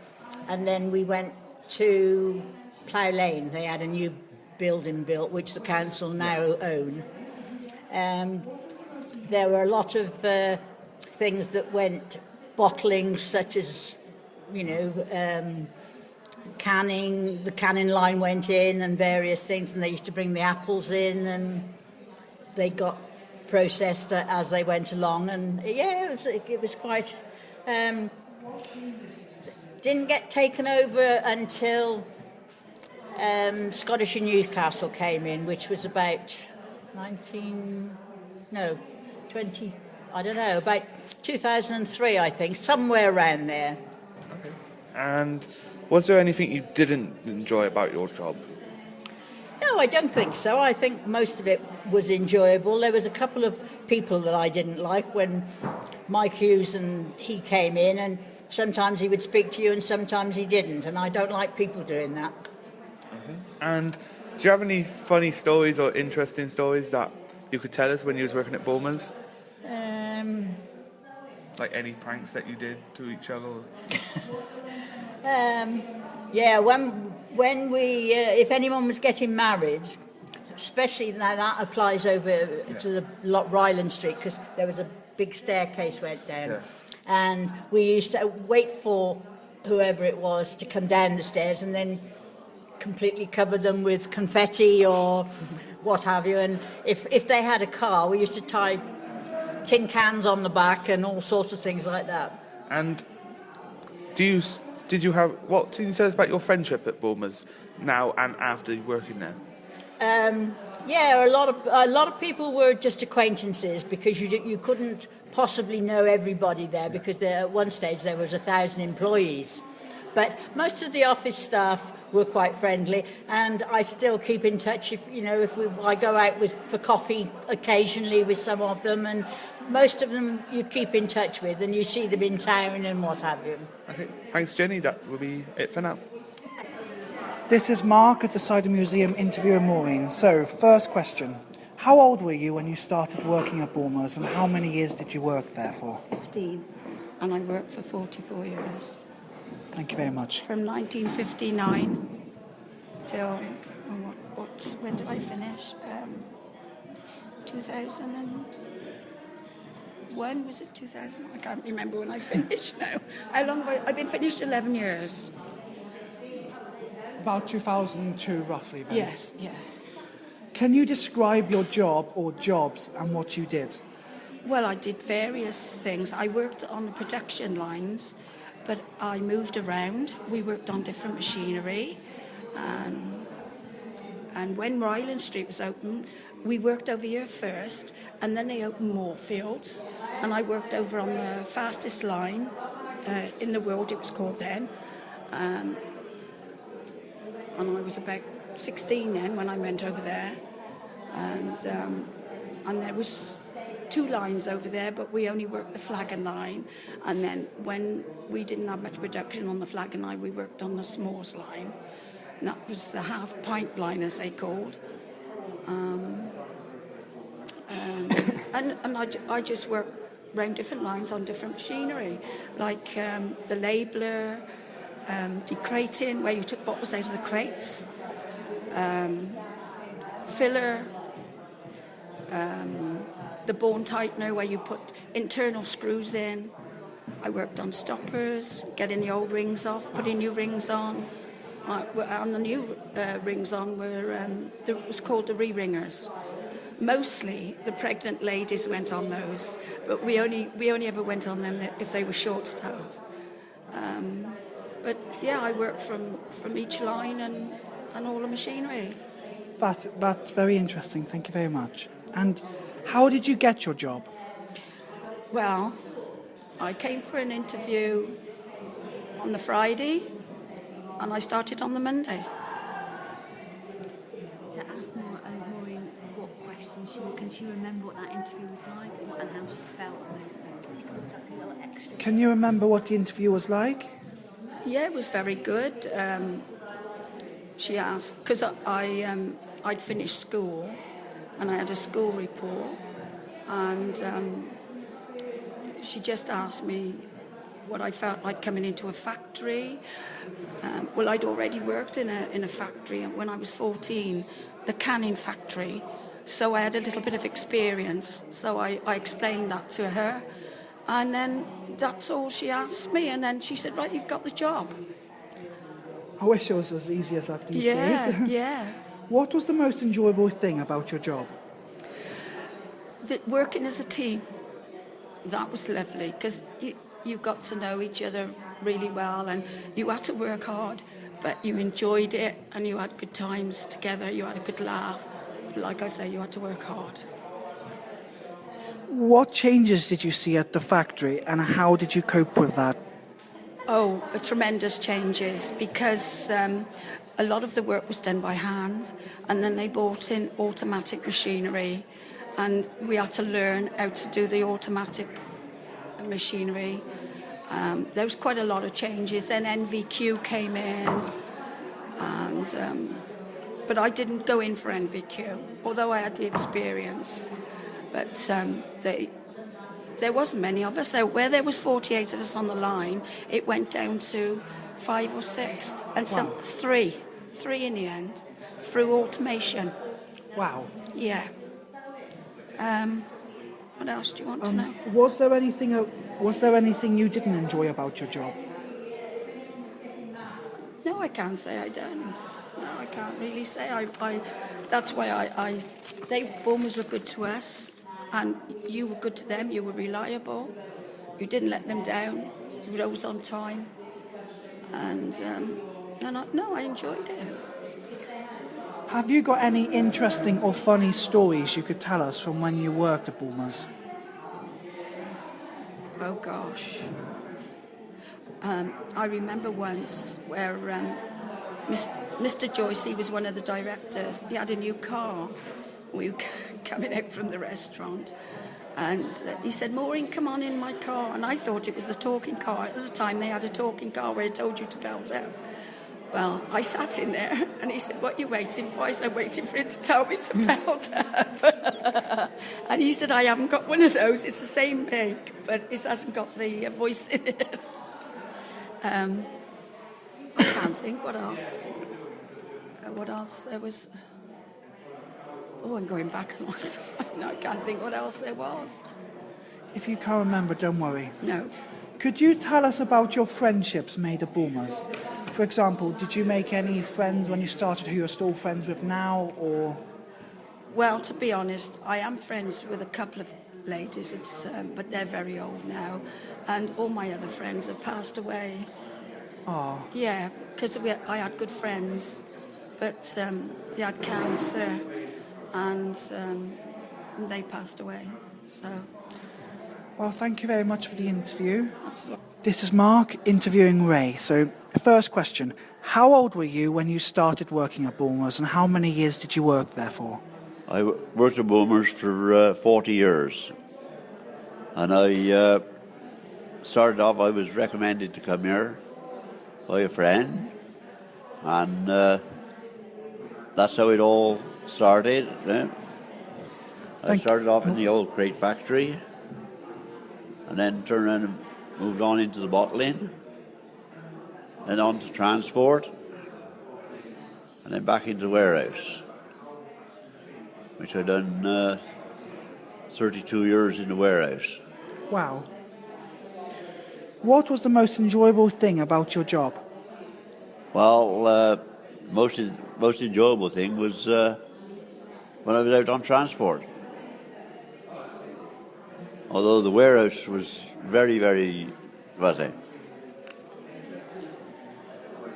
and then we went to Plough Lane. They had a new building built, which the council now own. There were a lot of things that went bottling, such as, canning. The canning line went in and various things, and they used to bring the apples in, and they got processed as they went along. And it was quite. Didn't get taken over until Scottish and Newcastle came in, which was about about 2003, I think, somewhere around there. Okay. And was there anything you didn't enjoy about your job? No, I don't think so. I think most of it was enjoyable. There was a couple of people that I didn't like when Mike Hughes and he came in, and sometimes he would speak to you and sometimes he didn't, and I don't like people doing that. Okay. And do you have any funny stories or interesting stories that you could tell us when you was working at Bulmers? Like any pranks that you did to each other? When we, if anyone was getting married, especially now that applies over to the Ryland Street, because there was a big staircase went down, and we used to wait for whoever it was to come down the stairs and then completely cover them with confetti or what have you. And if they had a car, we used to tie tin cans on the back and all sorts of things like that. And what can you tell us about your friendship at Bulmers now and after working there? A lot of people were just acquaintances, because you couldn't possibly know everybody there, because at one stage there was 1,000 employees. But most of the office staff were quite friendly, and I still keep in touch. I go out for coffee occasionally with some of them, and most of them you keep in touch with, and you see them in town and what have you. Okay, thanks, Jenny. That will be it for now. This is Mark at the Cider Museum interviewing Maureen. So, first question. How old were you when you started working at Bulmers, and how many years did you work there for? 15, and I worked for 44 years. Thank you very much. From 1959 till, when did I finish? 2001, was it 2000? I can't remember when I finished now. How long have I've been finished 11 years. About 2002, roughly, then. Yes, yeah. Can you describe your job or jobs and what you did? Well, I did various things. I worked on the production lines, but I moved around. We worked on different machinery. And when Ryland Street was open, we worked over here first, and then they opened Moorfields. And I worked over on the fastest line in the world, it was called then. And I was about 16 then when I went over there. And there was 2 lines over there, but we only worked the flagon line. And then when we didn't have much production on the flagon line, we worked on the s'mores line. And that was the half pint line, as they called. And I just worked around different lines on different machinery, like the labeler, decrating, where you took bottles out of the crates, filler, the bone tightener, where you put internal screws in. I worked on stoppers, getting the old rings off, putting new rings on. On the new rings on it was called the re-ringers. Mostly the pregnant ladies went on those, but we only ever went on them if they were short-staffed. But yeah, I worked from each line and all the machinery. That's very interesting. Thank you very much. And how did you get your job? Well, I came for an interview on the Friday, and I started on the Monday. So ask Maureen what questions can she remember what that interview was like and how she felt and those things. You can always ask a little extra. Can you remember what the interview was like? Yeah, it was very good. She asked, because I'd finished school and I had a school report, and she just asked me what I felt like coming into a factory. Well, I'd already worked in a factory when I was 14, the canning factory, so I had a little bit of experience. So I explained that to her, And then that's all she asked me. And then she said, right, you've got the job. I wish it was as easy as that these days. Yeah. What was the most enjoyable thing about your job? Working as a team. That was lovely because you got to know each other really well, and you had to work hard, but you enjoyed it and you had good times together, you had a good laugh. Like I say, you had to work hard. What changes did you see at the factory and how did you cope with that? Oh, tremendous changes because a lot of the work was done by hand, and then they brought in automatic machinery, and we had to learn how to do the automatic machinery. There was quite a lot of changes. Then NVQ came in, and but I didn't go in for NVQ, although I had the experience. But there wasn't many of us. Where there was 48 of us on the line, it went down to 5 or 6, and some three in the end, through automation. Wow. Yeah. What else do you want to know? Was there anything you didn't enjoy about your job? No, I can't say I don't. No, I can't really say. That's why Bournemouth were good to us, and you were good to them. You were reliable. You didn't let them down. You were always on time. And I enjoyed it. Have you got any interesting or funny stories you could tell us from when you worked at Bournemouth? Oh gosh. I remember once where Mr. Joyce, he was one of the directors, he had a new car. We were coming out from the restaurant, and he said, Maureen, come on in my car. And I thought it was the talking car. At the time they had a talking car where it told you to belt out. Well, I sat in there, and he said, what are you waiting for? I said, I'm waiting for it to tell me to belt up. And he said, I haven't got one of those. It's the same make, but it hasn't got the voice in it. I can't think what else. What else there was? Oh, I'm going back a long time. No, I can't think what else there was. If you can't remember, don't worry. No. Could you tell us about your friendships made at Bournemouth? For example, did you make any friends when you started who you're still friends with now, or? Well, to be honest, I am friends with a couple of ladies, but they're very old now, and all my other friends have passed away. Oh. Yeah, because I had good friends, but they had cancer, and they passed away. So. Well, thank you very much for the interview. This is Mark interviewing Ray. So, first question, how old were you when you started working at Bournemouth, and how many years did you work there for? I worked at Bournemouth for 40 years. And I started off, I was recommended to come here by a friend. And that's how it all started. I started off in the old crate factory, and then turned around and moved on into the bottling, then on to transport, and then back into the warehouse, which I've done 32 years in the warehouse. Wow. What was the most enjoyable thing about your job? Well, most enjoyable thing was when I was out on transport. Although the warehouse was very, very,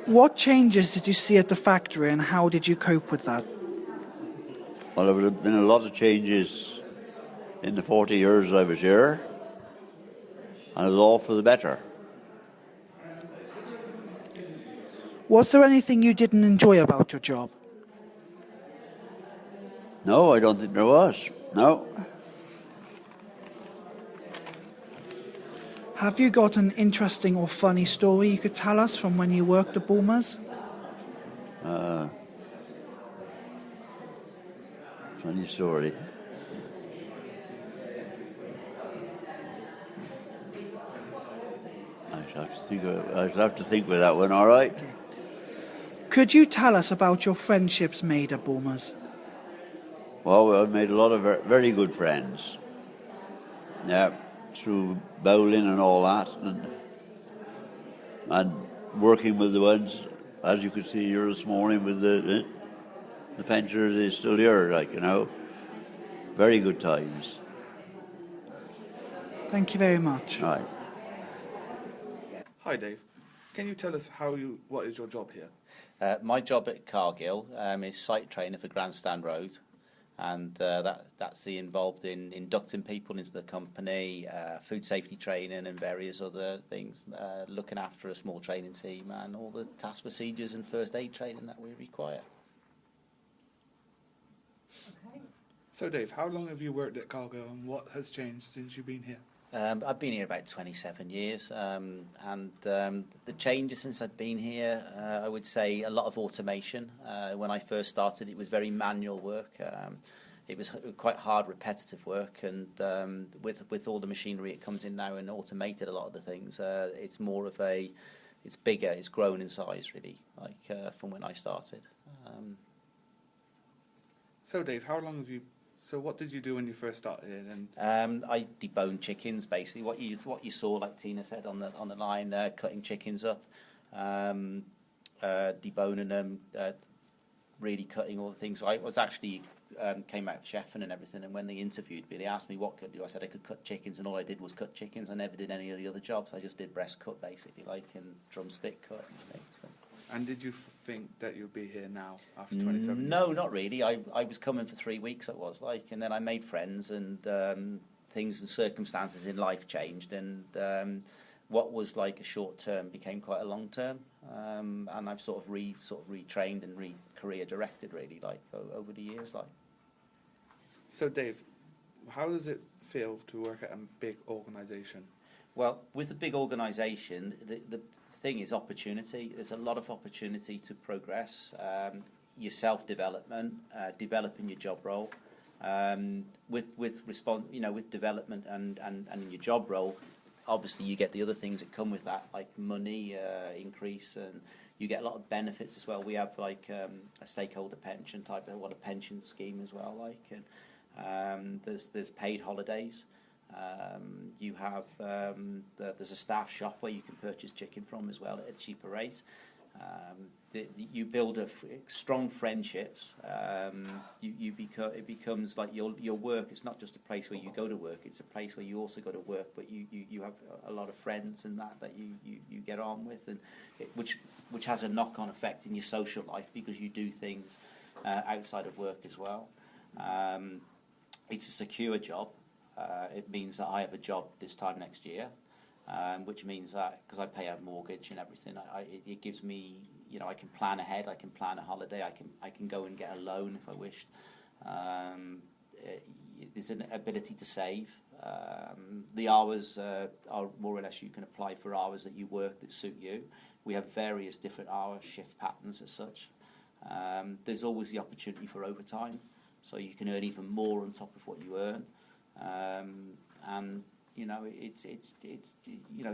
What changes did you see at the factory, and how did you cope with that? Well, there would have been a lot of changes in the 40 years I was here, and it was all for the better. Was there anything you didn't enjoy about your job? No, I don't think there was. No. Have you got an interesting or funny story you could tell us from when you worked at Bournemouth? Funny story. I'd have to think with that one, all right? Could you tell us about your friendships made at Bournemouth? Well, I've made a lot of very good friends. Yeah, through bowling and all that, and working with the ones, as you could see here this morning with the pensioners is still here, like, you know. Very good times. Thank you very much. Right. Hi, Dave. Can you tell us what is your job here? My job at Cargill is site trainer for Grandstand Road, and that's involved in inducting people into the company, food safety training and various other things, looking after a small training team and all the task procedures and first aid training that we require. So, Dave, how long have you worked at Cargill and what has changed since you've been here? I've been here about 27 years, and the changes since I've been here, I would say a lot of automation. When I first started, it was very manual work. It was quite hard, repetitive work, and with all the machinery it comes in now and automated a lot of the things, it's more of it's bigger, it's grown in size really, like from when I started. So, Dave, So what did you do when you first started? And I deboned chickens, basically. What you saw, like Tina said on the line, cutting chickens up, deboning them, really cutting all the things. I was actually came out of chefing and everything, and when they interviewed me, they asked me what could I do. I said I could cut chickens, and all I did was cut chickens. I never did any of the other jobs. I just did breast cut, basically, like, and drumstick cut and things. So. And did you think that you'd be here now after 27 years? No, not really. I was coming for 3 weeks, it was like, and then I made friends, and things and circumstances in life changed, and what was like a short term became quite a long term, and I've sort of retrained and career directed really, like, over the years, like. So, Dave, how does it feel to work at a big organisation? Well, with a big organisation, the thing is opportunity. There's a lot of opportunity to progress, your self-development, developing your job role. With development and in your job role, obviously you get the other things that come with that, like money increase, and you get a lot of benefits as well. We have like a stakeholder pension type of pension scheme as well, like, and there's paid holidays. You have there's a staff shop where you can purchase chicken from as well at a cheaper rate. You build strong friendships. It becomes like your work. It's not just a place where you go to work. It's a place where you also go to work, but you have a lot of friends and that you get on with, and which has a knock-on effect in your social life because you do things outside of work as well. It's a secure job. It means that I have a job this time next year, which means that because I pay a mortgage and everything, it gives me, I can plan ahead. I can plan a holiday. I can go and get a loan if I wished. There's an ability to save. The hours are more or less, you can apply for hours that you work that suit you. We have various different hour shift patterns as such. There's always the opportunity for overtime, so you can earn even more on top of what you earn. And it's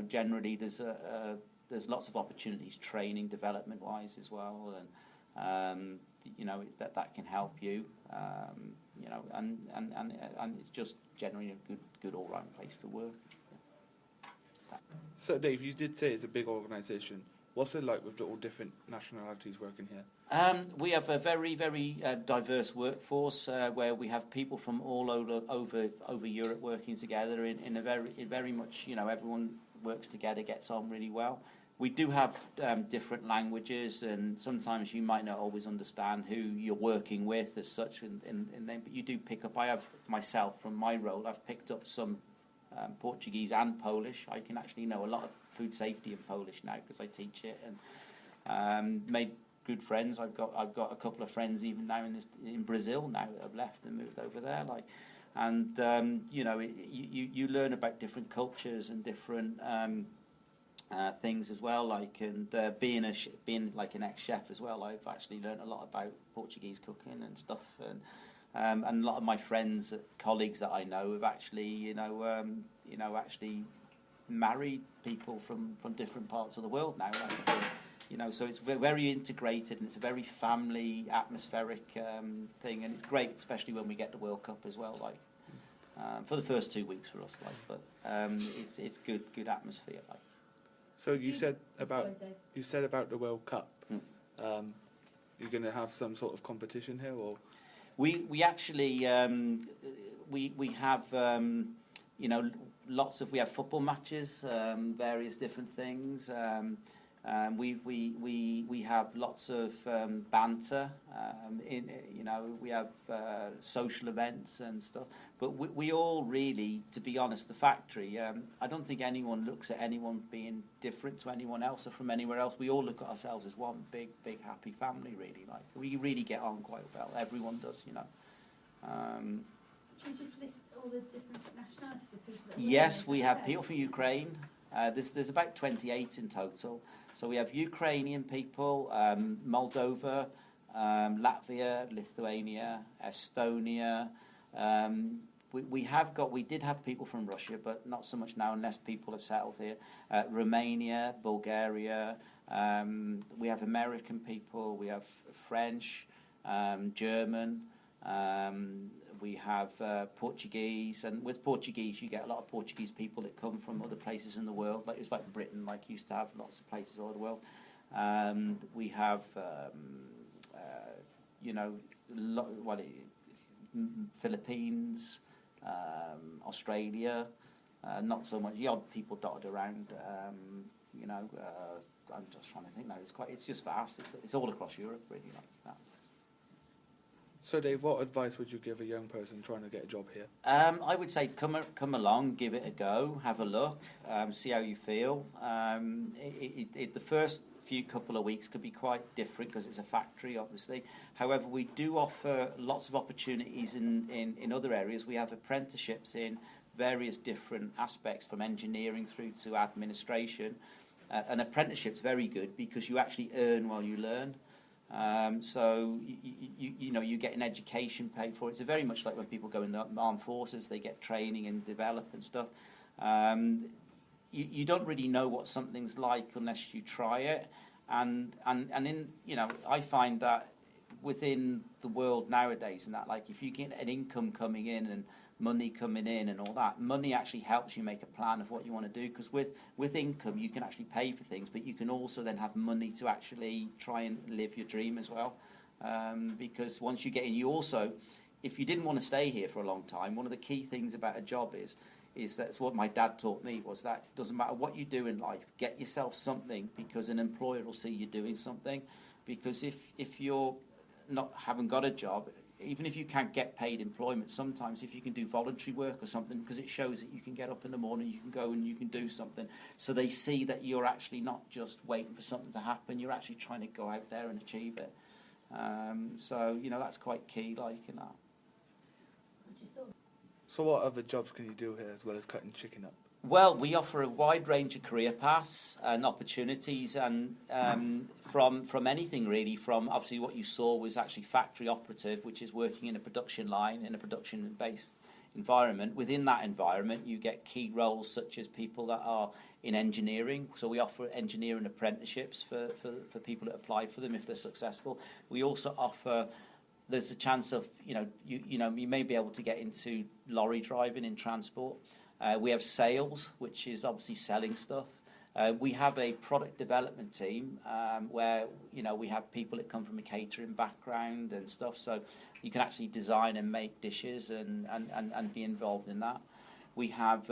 generally there's lots of opportunities, training, development wise as well, and that can help you, and it's just generally a good all round place to work. So, Dave, you did say it's a big organisation. What's it like with all different nationalities working here? We have a very, very diverse workforce where we have people from all over Europe working together in very much, everyone works together, gets on really well. We do have different languages, and sometimes you might not always understand who you're working with as such, and then, but you do pick up. I have myself, from my role, I've picked up some Portuguese and Polish. I can actually know a lot of food safety in Polish now because I teach it, and made good friends. I've got a couple of friends even now in Brazil now that have left and moved over there. Like, and you learn about different cultures and different things as well. Like, and being like an ex-chef as well, I've actually learned a lot about Portuguese cooking and stuff, and a lot of my friends, colleagues that I know have actually, actually married people from different parts of the world now. Like, so it's very integrated, and it's a very family atmospheric thing, and it's great, especially when we get the World Cup as well. Like, for the first 2 weeks for us, like, but it's good atmosphere, like. So you said about the World Cup. You're going to have some sort of competition here, or we actually we have we have football matches, various different things. We have lots of banter. We have social events and stuff. But we all really, to be honest, the factory. I don't think anyone looks at anyone being different to anyone else or from anywhere else. We all look at ourselves as one big happy family. Really, like we really get on quite well. Everyone does, you know. Could you just list all the different nationalities of people that are Yes, we have people from Ukraine. There's about 28 in total. So we have Ukrainian people, Moldova, Latvia, Lithuania, Estonia. We did have people from Russia, but not so much now, unless people have settled here. Romania, Bulgaria. We have American people. We have French, German. We have Portuguese, and with Portuguese you get a lot of Portuguese people that come from other places in the world. Like it's like Britain, like used to have lots of places all over the world. We have, Philippines, Australia. Not so much. The odd people dotted around. I'm just trying to think now. It's just vast. It's all across Europe, really, like that. So, Dave, what advice would you give a young person trying to get a job here? I would say come along, give it a go, have a look, see how you feel. The first couple of weeks could be quite different because it's a factory, obviously. However, we do offer lots of opportunities in other areas. We have apprenticeships in various different aspects, from engineering through to administration. An apprenticeship's very good because you actually earn while you learn. So you get an education paid for. It's very much like when people go in the armed forces, they get training and develop and stuff. You don't really know what something's like unless you try it, and I find that within the world nowadays, and that, like, if you get an income coming in and money coming in and all that, money actually helps you make a plan of what you want to do, because with income you can actually pay for things, but you can also then have money to actually try and live your dream as well, because once you get in, you also, if you didn't want to stay here for a long time, one of the key things about a job is that's what my dad taught me, was that it doesn't matter what you do in life, get yourself something, because an employer will see you doing something. Because if you're haven't got a job, even if you can't get paid employment, sometimes if you can do voluntary work or something, because it shows that you can get up in the morning, you can go and you can do something, so they see that you're actually not just waiting for something to happen, you're actually trying to go out there and achieve it. So that's quite key, like, in that. So what other jobs can you do here as well as cutting chicken up? Well, we offer a wide range of career paths and opportunities, and from anything really. From, obviously, what you saw was actually factory operative, which is working in a production line, in a production-based environment. Within that environment, you get key roles such as people that are in engineering. So we offer engineering apprenticeships for people that apply for them if they're successful. We also offer, there's a chance of, you may be able to get into lorry driving in transport. We have sales, which is obviously selling stuff. We have a product development team where we have people that come from a catering background and stuff, so you can actually design and make dishes and be involved in that. We have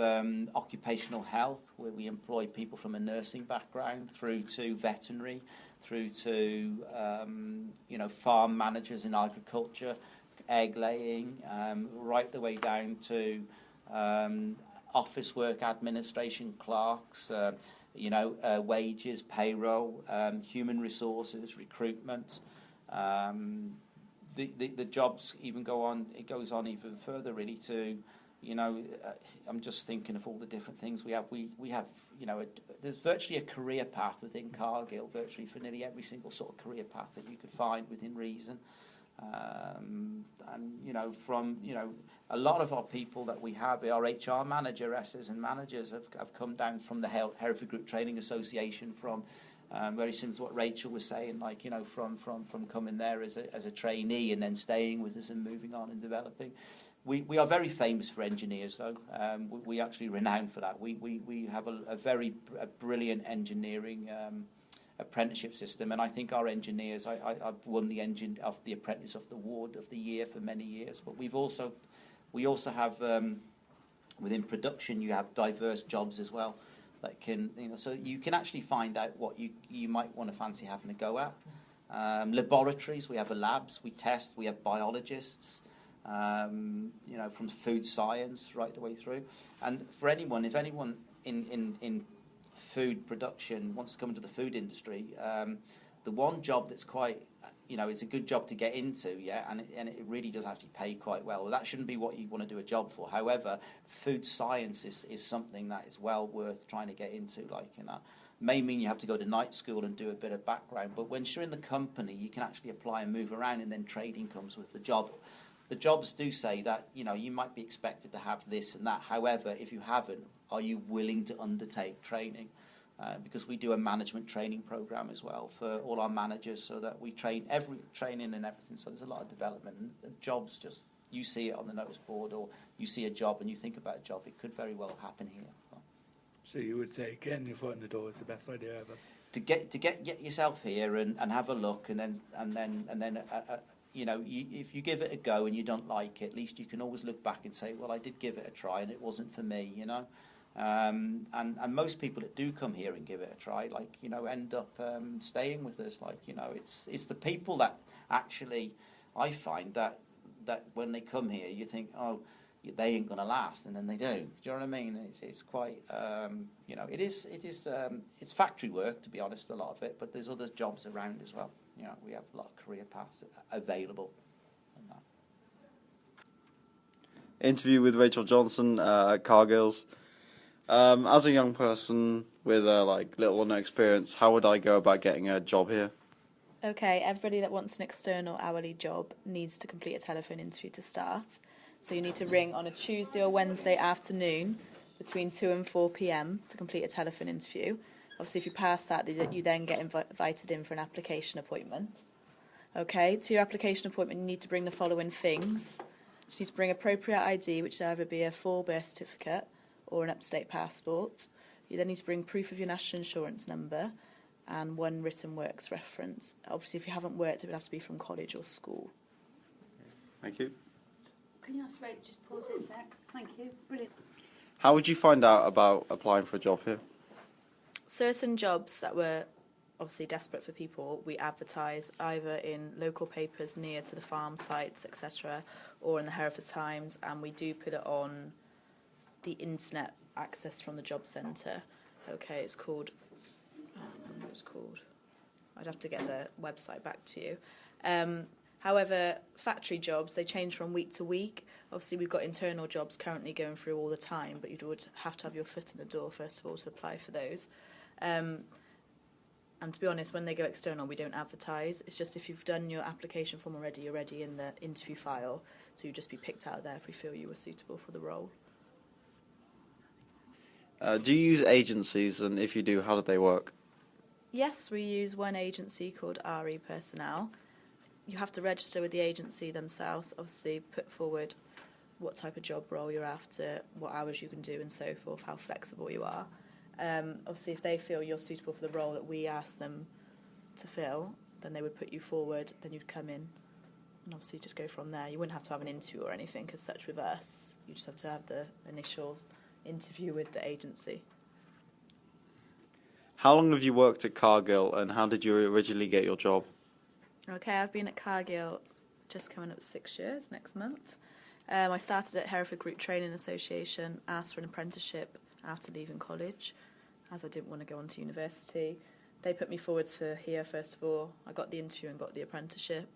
occupational health, where we employ people from a nursing background through to veterinary, through to farm managers in agriculture, egg laying, right the way down to office work, administration, clerks, wages, payroll, human resources, recruitment. The jobs even go on. It goes on even further, really. To I'm just thinking of all the different things we have. We have there's virtually a career path within Cargill, virtually for nearly every single sort of career path that you could find within reason. From a lot of our people that we have, our HR manageresses and managers have come down from the Hereford Group Training Association, from Very similar to what Rachel was saying, like, you know, from coming there as a trainee and then staying with us and moving on and developing. We are very famous for engineers, though. We actually renowned for that. We have a very brilliant engineering apprenticeship system, and I think our engineers, I've won the Apprentice of the Award of the Year for many years. But we also have within production, you have diverse jobs as well. That can, you know, so you can actually find out what you might want to fancy having a go at. Laboratories, we have labs, we test, we have biologists, you know, from food science right the way through. And for anyone, if anyone in food production wants to come into the food industry, the one job that's quite, you know, it's a good job to get into, yeah, and it really does actually pay quite well. That shouldn't be what you want to do a job for. However, food science is something that is well worth trying to get into. Like, you know, may mean you have to go to night school and do a bit of background, but once you're in the company, you can actually apply and move around, and then trading comes with the job. The jobs do say that, you know, you might be expected to have this and that. However, if you haven't, are you willing to undertake training? Because we do a management training program as well for all our managers, so that we train training and everything. So there's a lot of development. And jobs, just you see it on the notice board, or you see a job and you think about a job. It could very well happen here. So you would say getting your foot in the door is the best idea ever. To get yourself here and have a look, and then you know, if you give it a go and you don't like it, at least you can always look back and say, well, I did give it a try and it wasn't for me, you know. And most people that do come here and give it a try, like, you know, end up staying with us. Like, you know, it's the people that actually, I find that when they come here, you think, oh, they ain't gonna last, and then they do. Do you know what I mean? It's quite, you know, it's factory work, to be honest, a lot of it, but there's other jobs around as well. You know, we have a lot of career paths available. Interview with Rachel Johnson at Cargill's. As a young person with like little or no experience, how would I go about getting a job here? Okay, everybody that wants an external hourly job needs to complete a telephone interview to start. So you need to ring on a Tuesday or Wednesday afternoon between 2 and 4 p.m. to complete a telephone interview. Obviously, if you pass that, you then get invited in for an application appointment. Okay, to your application appointment, you need to bring the following things. You need to bring appropriate ID, which will either be a full birth certificate or an up-to-date passport. You then need to bring proof of your national insurance number and one written works reference. Obviously, if you haven't worked, it would have to be from college or school. Thank you. Can you ask Rachel, just pause it a sec? Thank you. Brilliant. How would you find out about applying for a job here? Certain jobs that were obviously desperate for people, we advertise either in local papers near to the farm sites, etc., or in the Hereford Times, and we do put it on the internet access from the job centre. Okay, it's called, I don't know what it's called. I'd have to get the website back to you. However, factory jobs, they change from week to week. Obviously, we've got internal jobs currently going through all the time, but you would have to have your foot in the door, first of all, to apply for those. And to be honest, when they go external, we don't advertise. It's just if you've done your application form already, you're already in the interview file, so you'd just be picked out there if we feel you were suitable for the role. Do you use agencies, and if you do, how do they work? Yes, we use one agency called RE Personnel. You have to register with the agency themselves, obviously put forward what type of job role you're after, what hours you can do and so forth, how flexible you are. Obviously, if they feel you're suitable for the role that we ask them to fill, then they would put you forward, then you'd come in and obviously just go from there. You wouldn't have to have an interview or anything as such with us. You just have to have the initial interview with the agency. How long have you worked at Cargill, and how did you originally get your job? Okay, I've been at Cargill just coming up 6 years next month. I started at Hereford Group Training Association, asked for an apprenticeship after leaving college, as I didn't want to go on to university. They put me forward for here first of all. I got the interview and got the apprenticeship,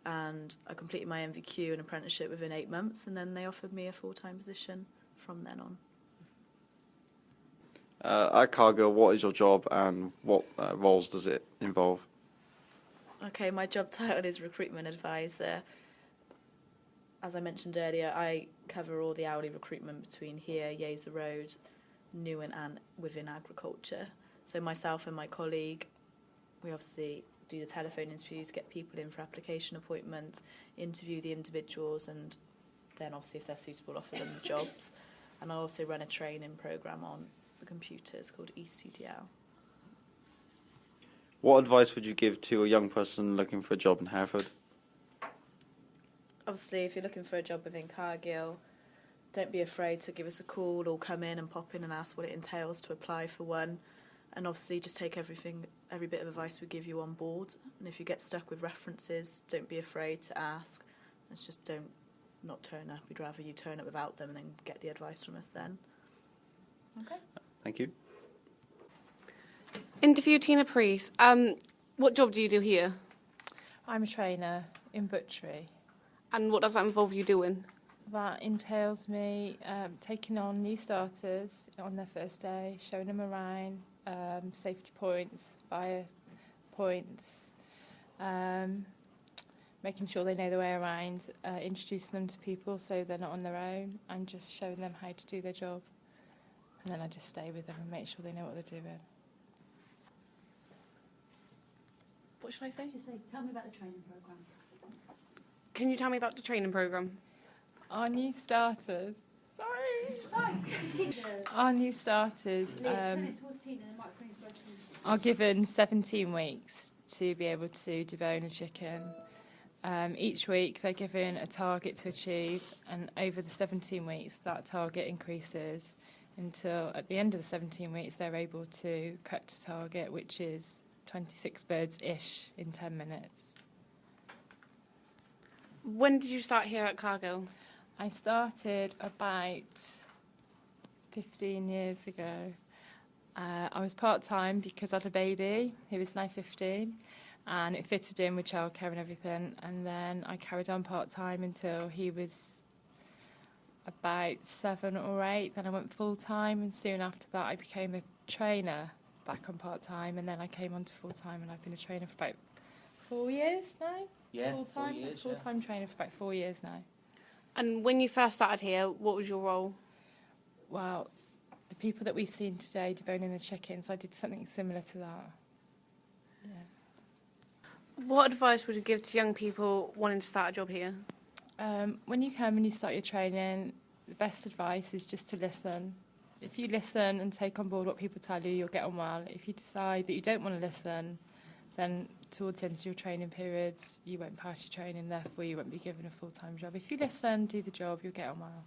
and I completed my MVQ and apprenticeship within 8 months, and then they offered me a full-time position from then on. At Cargill, what is your job and what roles does it involve? Okay, my job title is recruitment advisor. As I mentioned earlier, I cover all the hourly recruitment between here, Yeazer Road, Newen and within agriculture. So myself and my colleague We obviously do the telephone interviews, get people in for application appointments, interview the individuals, and then obviously if they're suitable, offer them jobs. And I also run a training programme on the computers called ECDL. What advice would you give to a young person looking for a job in Hereford? Obviously, if you're looking for a job within Cargill, don't be afraid to give us a call or come in and pop in and ask what it entails to apply for one. And obviously just take every bit of advice we give you on board. And if you get stuck with references, don't be afraid to ask. It's just not turn up. We'd rather you turn up without them and then get the advice from us then. Okay. Thank you. Interview Tina Priest. What job do you do here? I'm a trainer in butchery. And what does that involve you doing? That entails me taking on new starters on their first day, showing them around, safety points, fire points, making sure they know their way around, introducing them to people so they're not on their own, and just showing them how to do their job. And then I just stay with them and make sure they know what they're doing. What should I say? Tell me about the training programme. Can you tell me about the training programme? Our new starters. It's fine. Our new starters Turn it towards Tina, the microphone's broken. are given 17 weeks to be able to debone a chicken. Each week they're given a target to achieve, and over the 17 weeks that target increases until at the end of the 17 weeks they're able to cut to target, which is 26 birds-ish in 10 minutes. When did you start here at Cargill? I started about 15 years ago. I was part-time because I had a baby who was now 15, and it fitted in with childcare and everything, and then I carried on part-time until he was about 7 or 8. Then I went full-time, and soon after that I became a trainer back on part-time, and then I came on to full-time, and I've been a trainer for about 4 years now. Yeah, full-time, 4 years, full-time trainer for about 4 years now. And when you first started here, what was your role? Well, the people that we've seen today deboning the chickens, I did something similar to that. Yeah. What advice would you give to young people wanting to start a job here? When you come and you start your training, the best advice is just to listen. If you listen and take on board what people tell you, you'll get on well. If you decide that you don't want to listen, then towards the end of your training periods, you won't pass your training, therefore you won't be given a full-time job. If you listen, do the job, you'll get on well.